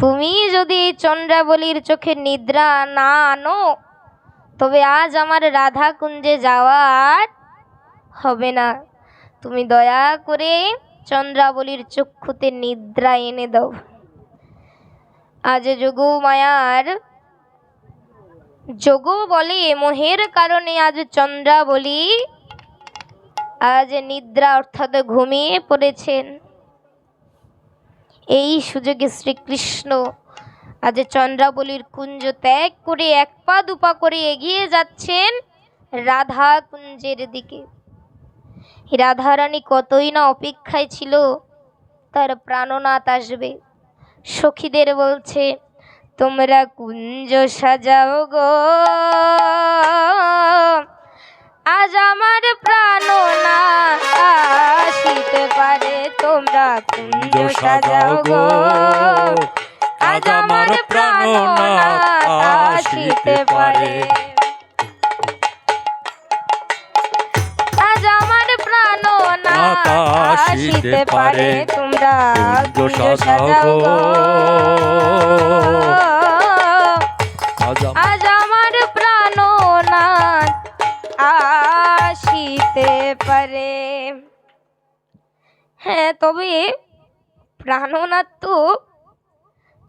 তুমি যদি এই চন্দ্রাবলীর চোখে নিদ্রা না আনো তবে আজ আমার রাধা কুঞ্জে যাওয়ার হবে না। তুমি দয়া করে চন্দ্রাবলীর চক্ষুতে নিদ্রা এনে দাও। আজ যোগমায়ার যোগ বলে মোহের কারণে আজ চন্দ্রাবলী আজ নিদ্রা অর্থাৎ ঘুমিয়ে পড়েছেন। এই সুযোগে শ্রীকৃষ্ণ আজ চন্দ্রাবলীর কুঞ্জ ত্যাগ করে এক পা দুপা করে এগিয়ে যাচ্ছেন রাধা কুঞ্জের দিকে। রাধারানী কতই না অপেক্ষায় ছিল তার প্রাণনাথ আসবে। সখীদের বলছে, তোমরা কুঞ্জ সাজাও গো, আজ আমার প্রাণনাথ আসিতে পারে। তোমরা কুঞ্জ সাজাও গো, আজ আমার প্রাণনাথ আসিতে পারে। আজ আমার প্রাণনাথ আসিতে পারে। তোমরা কুঞ্জ সাজাও গো, আজ আমার প্রাণনাথ আসিতে পারে। হ্যাঁ, তবে প্রাণনাথ তো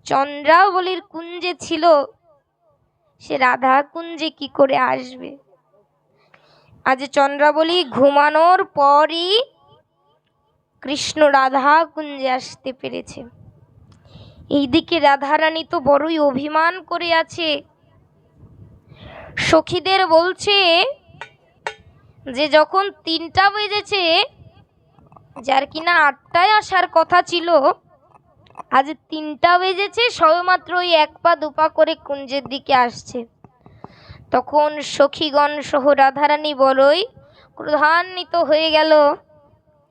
চন্দ্রাবলীর কুঞ্জে ছিল, সে রাধা কুঞ্জে কি করে আসবে? আজ চন্দ্রাবলী ঘুমানোর পরই কৃষ্ণ রাধা কুঞ্জে আসতে পেরেছে। এইদিকে রাধারানী তো বড়ই অভিমান করে আছে। সখীদের বলছে যে যখন 3টা বেজেছে, যার কিনা 8টায় আসার কথা ছিল, আজ 3টা বেজেছে, সবেমাত্র ওই এক পা দুপা করে কুঞ্জের দিকে আসছে। তখন সখীগণ সহ রাধারানী বড়ই ক্রোধান্বিত হয়ে গেল।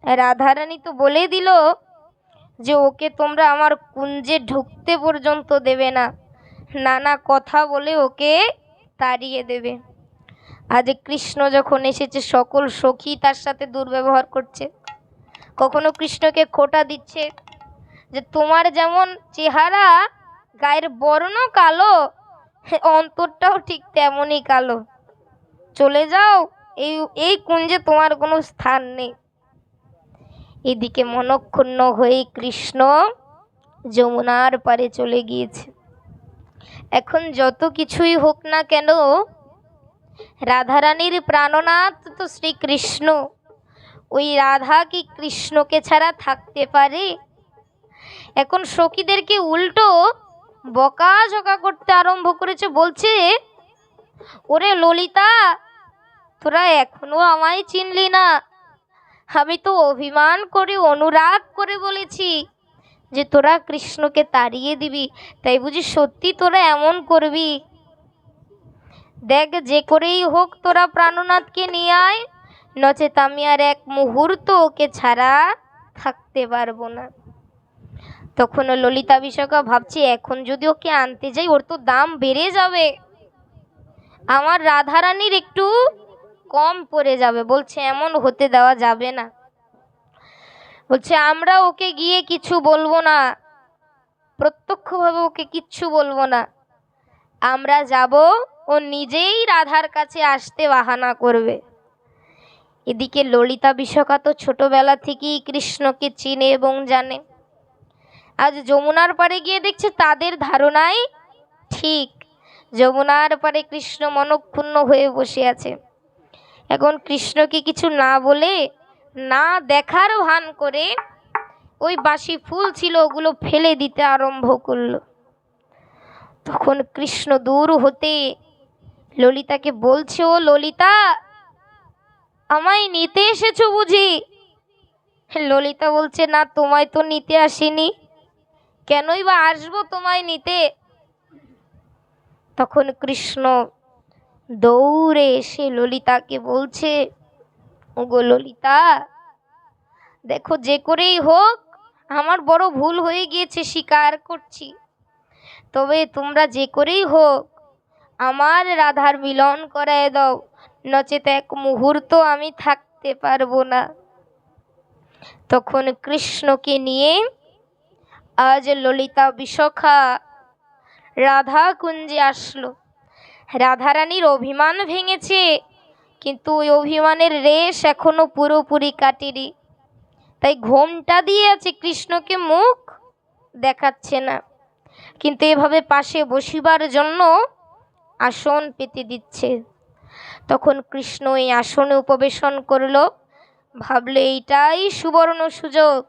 রাধারানী তো বলে দিল যে ওকে তোমরা আমার কুঞ্জে ঢুকতে পর্যন্ত দেবে না, নানা কথা বলে ওকে তাড়িয়ে দেবে। আজ কৃষ্ণ যখন এসেছে, সকল সখী তার সাথে দুর্ব্যবহার করছে। কখনো কৃষ্ণকে খোঁটা দিচ্ছে যে তোমার যেমন চেহারা গায়ের বর্ণ কালো, অন্তরটাও ঠিক তেমনই কালো, চলে যাও, এই কুঞ্জে তোমার কোনো স্থান নেই। এদিকে মনক্ষুণ্ণ হয়ে কৃষ্ণ যমুনার পারে চলে গিয়েছে। এখন যত কিছুই হোক না কেন, রাধারানীর প্রাণনাথ তো শ্রীকৃষ্ণ। ওই রাধা কি কৃষ্ণকে ছাড়া থাকতে পারে? এখন সখীদেরকে উল্টো বকাঝকা করতে আরম্ভ করেছে। বলছে, ওরে ললিতা, তোরা এখনো আমায় চিনলি না? আমি তো অভিমান করে অনুরাগ করে বলেছি যে তোরা কৃষ্ণকে তাড়িয়ে দিবি, তাই বুঝি সত্যি তোরা এমন করবি? দেখ যে করেই হোক তোরা প্রাণনাথকে নিয়ে আয়, নচেত আমি আর এক মুহূর্ত ওকে ছাড়া থাকতে পারবো না। তখন ললিতা বিশাখা ভাবছে এখন যদি ওকে আনতে যাই ওর তো দাম বেড়ে যাবে, আমার রাধারানীর একটু কম পড়ে যাবে। বলছে এমন হতে দেওয়া যাবে না। বলছে আমরা ওকে গিয়ে কিছু বলবো না, প্রত্যক্ষভাবে ওকে কিচ্ছু বলবো না, আমরা যাব, ও নিজেই রাধার কাছে আসতে বাহানা করবে। এদিকে ললিতা বিশাখা তো ছোটবেলা থেকেই কৃষ্ণকে চিনে এবং জানে। আজ যমুনার পাড়ে গিয়ে দেখছে তাদের ধারণাই ঠিক, যমুনার পাড়ে কৃষ্ণ মনক্ষুণ্ণ হয়ে বসে আছে। এখন কৃষ্ণকে কিছু না বলে, না দেখার ভান করে ওই বাসি ফুল ছিল ওগুলো ফেলে দিতে আরম্ভ করলো। তখন কৃষ্ণ দূর হতে ললিতাকে বলছে, ও ললিতা, আমায় নিতে এসেছো বুঝি? ললিতা বলছে, না তোমায় তো নিতে আসিনি, কেনই বা আসবো তোমায় নিতে? তখন কৃষ্ণ দৌড়ে এসে ললিতাকে বলছে, ওগো ললিতা, দেখো যে করেই হোক আমার বড় ভুল হয়ে গিয়েছে, স্বীকার করছি, তবে তোমরা যে করেই হোক আমার রাধার মিলন করায় দাও, নচেত এক মুহূর্ত আমি থাকতে পারবো না। তখন কৃষ্ণকে নিয়ে আজ ললিতা বিশাখা রাধা কুঞ্জে আসলো। রাধারানীর অভিমান ভেঙেছে, কিন্তু ওই অভিমানের রেশ এখনো পুরোপুরি কাটেনি, তাই ঘোমটা দিয়ে আছে, কৃষ্ণকে মুখ দেখাচ্ছে না, কিন্তু এভাবে পাশে বসিবার জন্য আসন পেতে দিচ্ছে। তখন কৃষ্ণ এই আসনে উপবেশন করলো, ভাবলে এইটাই সুবর্ণ সুযোগ,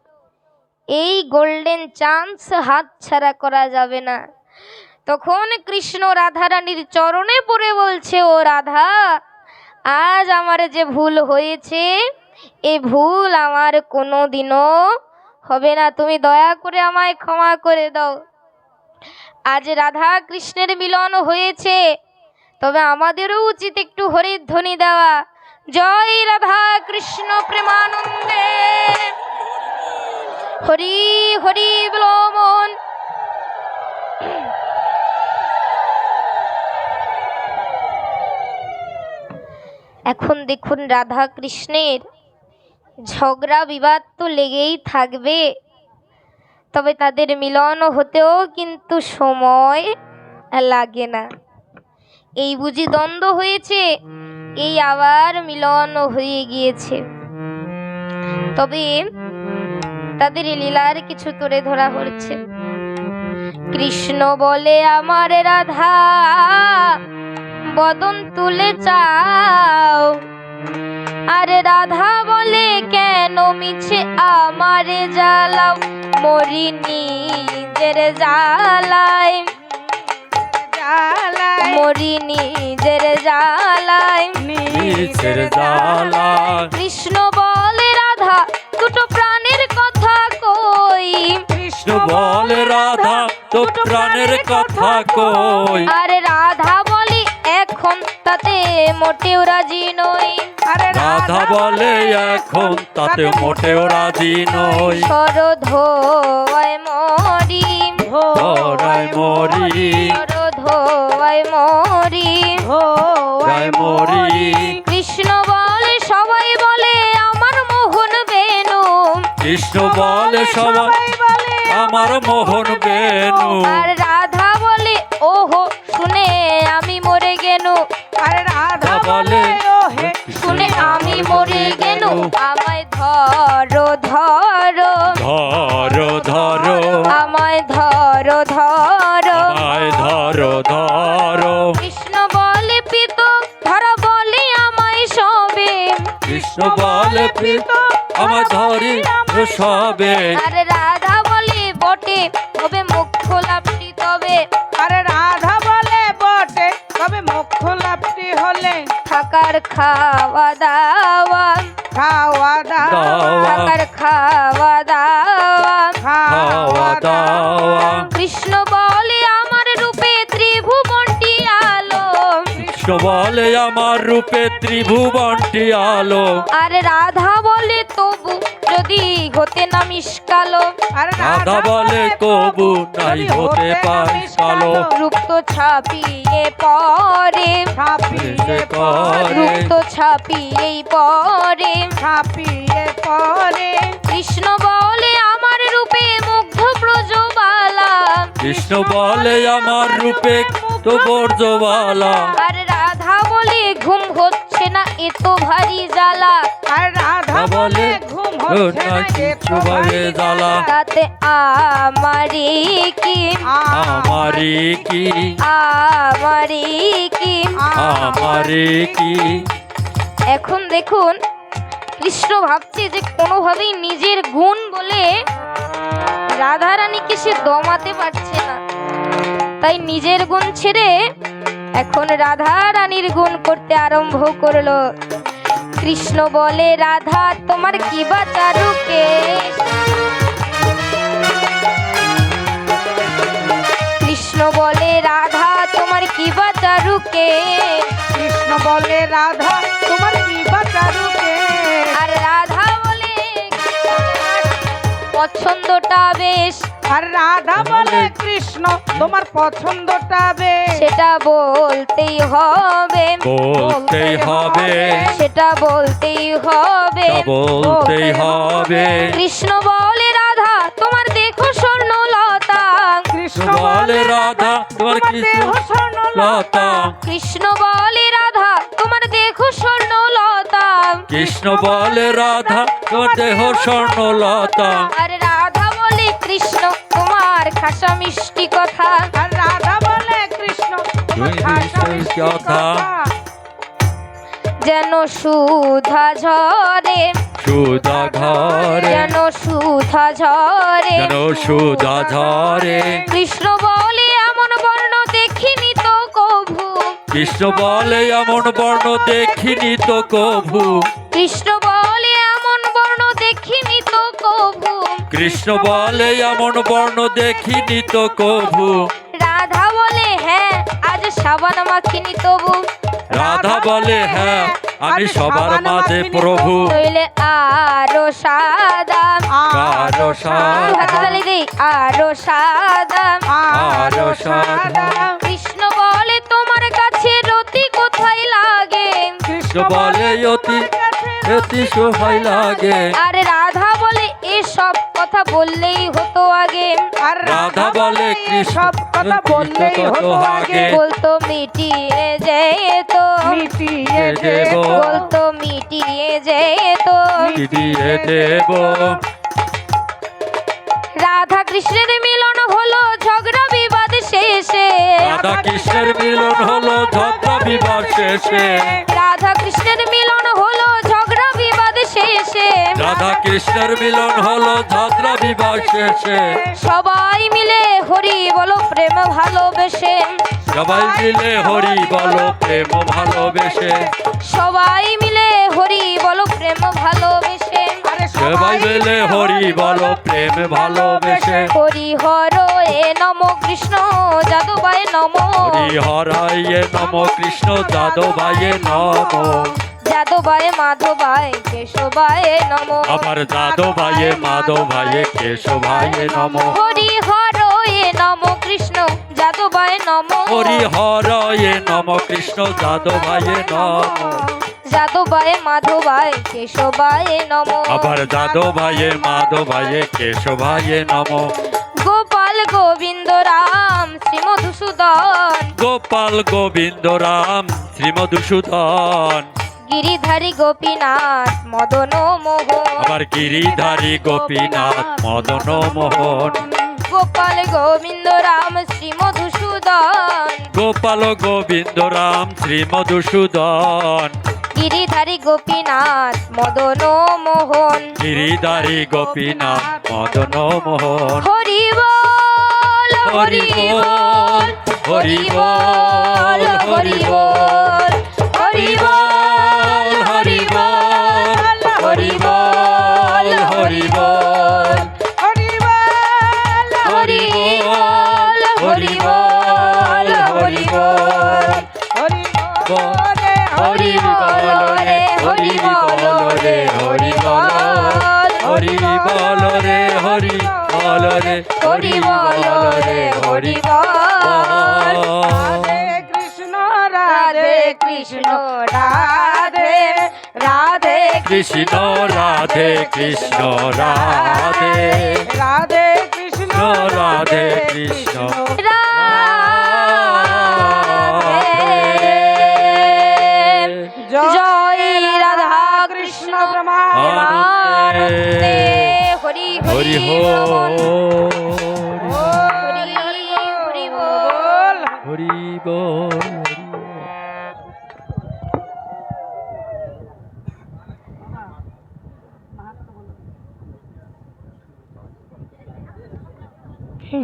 এই গোল্ডেন চান্স হাতছাড়া করা যাবে না। তখন কৃষ্ণ রাধারানীর চরণে পড়ে বলছে, ও রাধা, আজ আমার যে ভুল হয়েছে এ ভুল আমার কোনো দিনও হবে না, তুমি দয়া করে আমায় ক্ষমা করে দাও। আজ রাধা কৃষ্ণের মিলন হয়েছে, তবে আমাদেরও উচিত একটু হরির ধ্বনি দেওয়া। জয় রাধা কৃষ্ণ প্রেমানন্দে, হরি হরি বলো মন। এখন দেখুন রাধা কৃষ্ণের ঝগড়া বিবাদ তো লেগেই থাকবে, তবে তাদের মিলন হতেও কিন্তু সময় লাগে না। এই বুঝি দ্বন্দ্ব হয়েছে, এই আবার মিলন হয়ে গিয়েছে। তবে তাদের লীলার কিছু তুলে ধরা হচ্ছে। কৃষ্ণ বলে, আমার রাধা বদন তুলে চাও, আর রাধা বলে, কেন মিছে আমারে জ্বালাও, মরি নিজের জ্বালায়, মরি নিজের জ্বালায়, নিজের জ্বালা। কৃষ্ণ বলে, রাধা দুটো প্রাণের কথা কই, কৃষ্ণ বলে, রাধা তো প্রাণের কথা কই, আর রাধা বলি এখন তাতে মোটেও রাজি নই, রাধা বলে এখন তাতে মোটেও রাজি নই, সরধোয় মরি, ধরায় মরি, সরধোয় মরি, ধরায় মরি। কৃষ্ণ বলে, সবাই বলে আমার মোহন বেনু, কৃষ্ণ বলে, সবাই আমার মোহন বেনু, আর রাধা বলে, ওহো শুনে আমি মরে গেনু, আর রাধা বলে, শুনে আমি মরে গেনু, আমায় ধরো ধরো, ধরো ধরো, আমায় ধরো ধরো, আমায় ধরো ধরো। কৃষ্ণ বলে, পিত ধরা বলে আমায় সবে, কৃষ্ণ বলে, প্রীত আমার ধরি সবে, আর রাধা বলে, বটে তবে মুখ্য লাভটি তবে, আর রাধা বলে, বটে তবে মোক্ষ লাভটি হলে, থাকার খাওয়া দাওয়া, খাওয়া দাওয়া, থাকার খাওয়া দাওয়া, খাওয়া দাওয়া। কৃষ্ণ বলে, আমার রূপে ত্রিভুবনটি আলো, কৃষ্ণ কৃষ্ণ বলে আমার রূপে ত্রিভুবনটি আলো। আর রাধা বলে তবু যদি হতে না মিশকালো। আর রাধা বলে কবু নাই হতে পারিস কালো। রূপ তো ছাপিয়ে পরে, ছাপিয়ে পরে, রূপ তো ছাপিয়েই পরে। ছাপিয়ে পরে, কৃষ্ণ বলে আমার রূপে মুগ্ধ ব্রজবালা। কৃষ্ণ বলে আমার রূপে তো বর্জবালা। আর রাধা বলে ঘুম হচ্ছে না এত ভারী জ্বালা। আর রাধা বলে ঘুম হচ্ছে না কিছু ভাবে জ্বালা। তাতে আমারি কি, আমারি কি, আমারি কি। আমারি কি। এখন দেখুন কৃষ্ণ ভাবছে যে কোনোভাবেই নিজের গুণ বলে রাধারানীকে সে দমাতে পারছে না, তাই নিজের গুণ ছেড়ে এখন রাধারানীর গুণ করতে আরম্ভ করলো। কৃষ্ণ বলে রাধা তোমার কি বা চারু কেশ। কৃষ্ণ বলে রাধা তোমার কি বা চারু কেশ। কৃষ্ণ বলে রাধা তোমার কি বাচারুকে। আর রাধা বলে তোমার পছন্দটা বেশ। আর রাধা বলে কৃষ্ণ তোমার পছন্দটা বেশ। সেটা বলতেই হবে, বলতেই হবে, সেটা বলতেই হবে। তা বলতেই হবে। কৃষ্ণ বলে রাধা তোমার দেখো স্বর্ণলতা। কৃষ্ণ বলে রাধা তোমার কি দেহ স্বর্ণলতা। লতা। কৃষ্ণ বলে রাধা তোমার দেখো স্বর্ণলতা। কৃষ্ণ বলে রাধা তোমার দেহ স্বর্ণলতা। আর রাধা বলে কৃষ্ণ তোমার খাসা মিষ্টি কথা। আর রাধা বলে কৃষ্ণ তোমার তুমি ভাষা মিষ্টি মিষ্টি কথা। কথা। যেন সুধা ঝরে, সুধা ঘরে, যেন সুধা ঝরে। যেন সুধা ঝরে। কৃষ্ণ বলে এমন বর্ণ দেখিনি তো কভু। কৃষ্ণ বলে এমন বর্ণ দেখিনি তো কভু। কৃষ্ণ বলে এমন বর্ণ দেখিনি তো কভু। কৃষ্ণ বলে এমন বর্ণ দেখিনি তো কভু। রাধা বলে হ্যাঁ আজ সাবান মাখিনি তবু। রাধা বলে হ্যাঁ আমি সবার মাঝে প্রভু। নইলে আরো সাদা, আরো সাদা, হাততালি দেই আরো সাদা। আরো সাদা। কৃষ্ণ বলে তোমার কাছে রতি কোথায় লাগে। কৃষ্ণ বলে অতি অতি সহায় লাগে। আর রাধা বলে এসব কথা বললেই হতো আগে। আর রাধা বলে কৃষ্ণ সব কথা বললেই হতো আগে। বলতো মিটিয়ে যেত, মিটিয়ে দেব, দেব, বলতো মিটিয়ে যেত। দিয়ে দেব। রাধা কৃষ্ণের মিলন হলো ঝগড়া বিবাদ শেষে। রাধা কৃষ্ণের মিলন হলো ঝগড়া বিবাদ শেষে। রাধা কৃষ্ণের মিলন হলো ঝগড়া বিবাদ শেষে। রাধা কৃষ্ণের মিলন হলো ঝগড়া বিবাদ শেষে। সবাই মিলে হরি বলো প্রেম ভালোবেসে। সবাই মিলে হরি বলো প্রেম ভালোবেসে। সবাই মিলে হরি বলো প্রেম ভালোবেসে। আরে সবাই মিলে হরি বলো প্রেম ভালোবেসে। হরি হর এ নম কৃষ্ণ যাদবায় নম। হরি হরায়ে নম কৃষ্ণ যাদবায়ে নম। যাদবায় মাধবায় কেশবায় নম। আবার যাদবায়ে মাধবায়ে কেশবায়ে নম। হরি হর এ নম কৃষ্ণ যাদবায় নম। হরি হরায়ে নম কৃষ্ণ যাদবায়ে নম। যাদবায় মাধবায় কেশবায় নম। আবার যাদবায়ে মাধবায়ে কেশবায়ে নম। গোপাল গোবিন্দ রাম শ্রী মধুসূদন। গোপাল গোবিন্দ রাম শ্রী মধুসূদন। গিরিধারী গোপীনাথ মদন মোহন। আবার গিরিধারী গোপীনাথ মদন মোহন। গোপাল গোবিন্দ রাম শ্রী মধুসূদন। গোপাল গোবিন্দ রাম শ্রী মধুসূদন। গিরিধারী গোপীনাথ মদন মোহন। গিরিধারী গোপীনাথ মদন মোহন। হরি বল হরি বল, হরি বল, হরি বল, হরি বল হরি বল, হরি বল, হরি বল, হরি বল, হরি বল, হরি বল, হরি বল, হরি বল। বল। হরি বল রে হরি বল রে হরি বল রে হরি বল। রাধে কৃষ্ণ রাধে কৃষ্ণ রাধে রাধে কৃষ্ণ রাধে কৃষ্ণ রাধে রাধে কৃষ্ণ রাধে কৃষ্ণ জয় রাধা কৃষ্ণ আনন্দে হরি হরি বল। হরি হরি বল। হরি বল।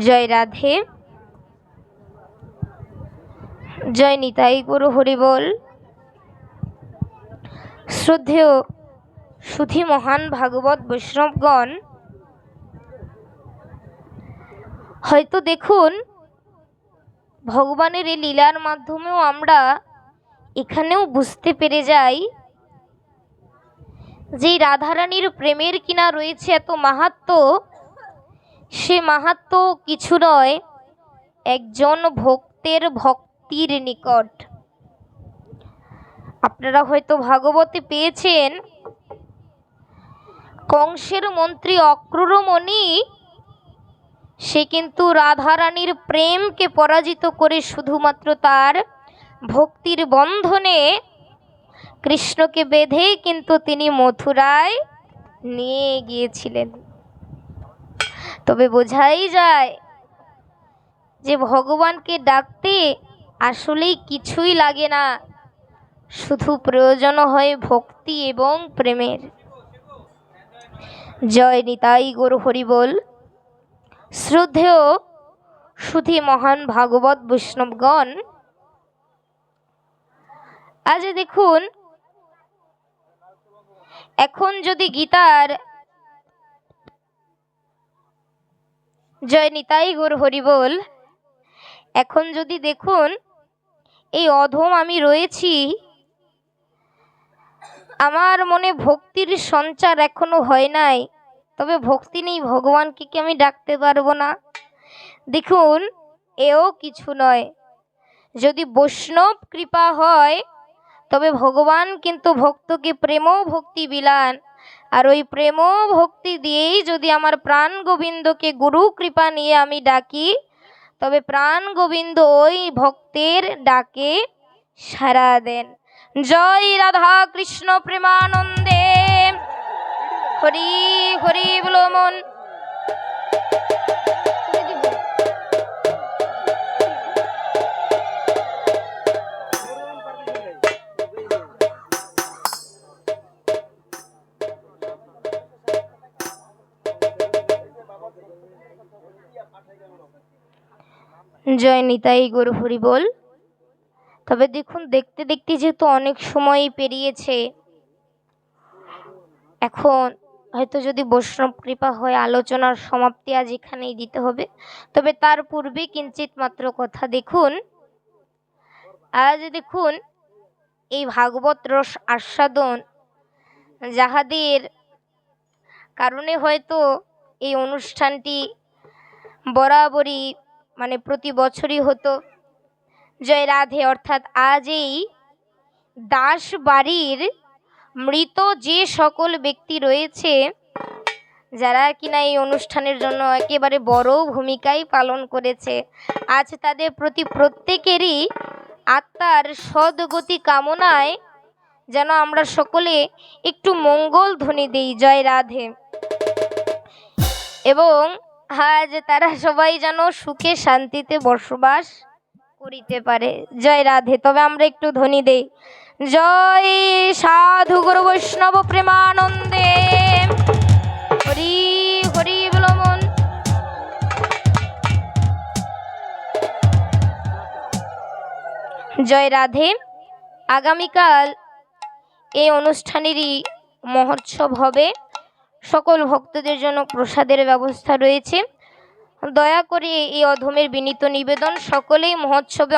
জয় রাধে, জয় নিতাই গুরু হরি বল। শ্রদ্ধেয় সুধী মহান ভাগবত বৈষ্ণবগণ, হয়তো দেখুন ভগবানের এই লীলার মাধ্যমেও আমরা এখানেও বুঝতে পেরে যাই যে রাধারানীর প্রেমের কিনা রয়েছে এত মাহাত্ম্য, সে মাহাত্ম্য কিছু নয় একজন ভক্তের ভক্তির নিকট। আপনারা হয়তো ভাগবতে পেয়েছেন কংসের মন্ত্রী অক্রূরমণি, সে কিন্তু রাধারানীর প্রেমকে পরাজিত করে শুধুমাত্র তার ভক্তির বন্ধনে কৃষ্ণকে বেঁধে কিন্তু তিনি মথুরায় নিয়ে গিয়েছিলেন। তবে বোঝাই যায় যে ভগবানকে ডাকতে আসলেই কিছুই লাগে না, শুধু প্রয়োজন হয় ভক্তি এবং প্রেমের। জয় নিতাই গৌর হরি বল। শ্রদ্ধেয় সুধী মহান ভাগবত বৈষ্ণবগণ, আজ দেখুন এখন যদি গীতার, জয় নিতাই গৌর হরি বল, এখন যদি দেখুন এই অধম আমি রয়েছি, আমার মনে ভক্তির সঞ্চার এখনো হয় নাই, তবে ভক্তি নেই ভগবানকে কি আমি ডাকতে পারবো না? দেখুন এও কিছু নয়, যদি বৈষ্ণব কৃপা হয় তবে ভগবান কিন্তু ভক্তকে প্রেম ভক্তি বিলান, আর ওই প্রেম ভক্তি দিয়েই যদি আমার প্রাণ গোবিন্দকে গুরু কৃপা নিয়ে আমি ডাকি, তবে প্রাণ গোবিন্দ ওই ভক্তের ডাকে সাড়া দেন। জয় রাধা কৃষ্ণ প্রেমানন্দে হরি হরি বল মন। জয় নিতাই গৌর হরি বল। তবে দেখুন দেখতে দেখতে যেহেতু অনেক সময় পেরিয়েছে, এখন হয়তো যদি বৈষ্ণব কৃপা হয় আলোচনার সমাপ্তি আজ এখানেই দিতে হবে। তবে তার পূর্বে কিঞ্চিত মাত্র কথা। দেখুন আজ দেখুন এই ভাগবত রস আস্বাদন যাহাদের কারণে হয়তো এই অনুষ্ঠানটি বরাবরই মানে প্রতি বছরই হতো। জয় রাধে, অর্থাৎ আজ এই দাস বাড়ির মৃত যে সকল ব্যক্তি রয়েছে যারা কিনা এই অনুষ্ঠানের জন্য একেবারে বড় ভূমিকাই পালন করেছে, আজ তাদের প্রতি প্রত্যেকেরই আত্মার সদ্গতি কামনায় যেন আমরা সকলে একটু মঙ্গল ধ্বনি দিই জয় রাধে, এবং আজ তারা সবাই যেন সুখে শান্তিতে বসবাস করিতে পারে জয় রাধে। তবে আমরা একটু ধ্বনি দেই জয় সাধু গুরু বৈষ্ণব প্রেমানন্দে হরি হরি বল মন। জয় রাধে। আগামীকাল এই অনুষ্ঠানেরই মহোৎসব হবে, সকল ভক্তদের জন্য প্রসাদের ব্যবস্থা রয়েছে। দয়া করে এই অধমের বিনীত নিবেদন সকলেই মহোৎসবে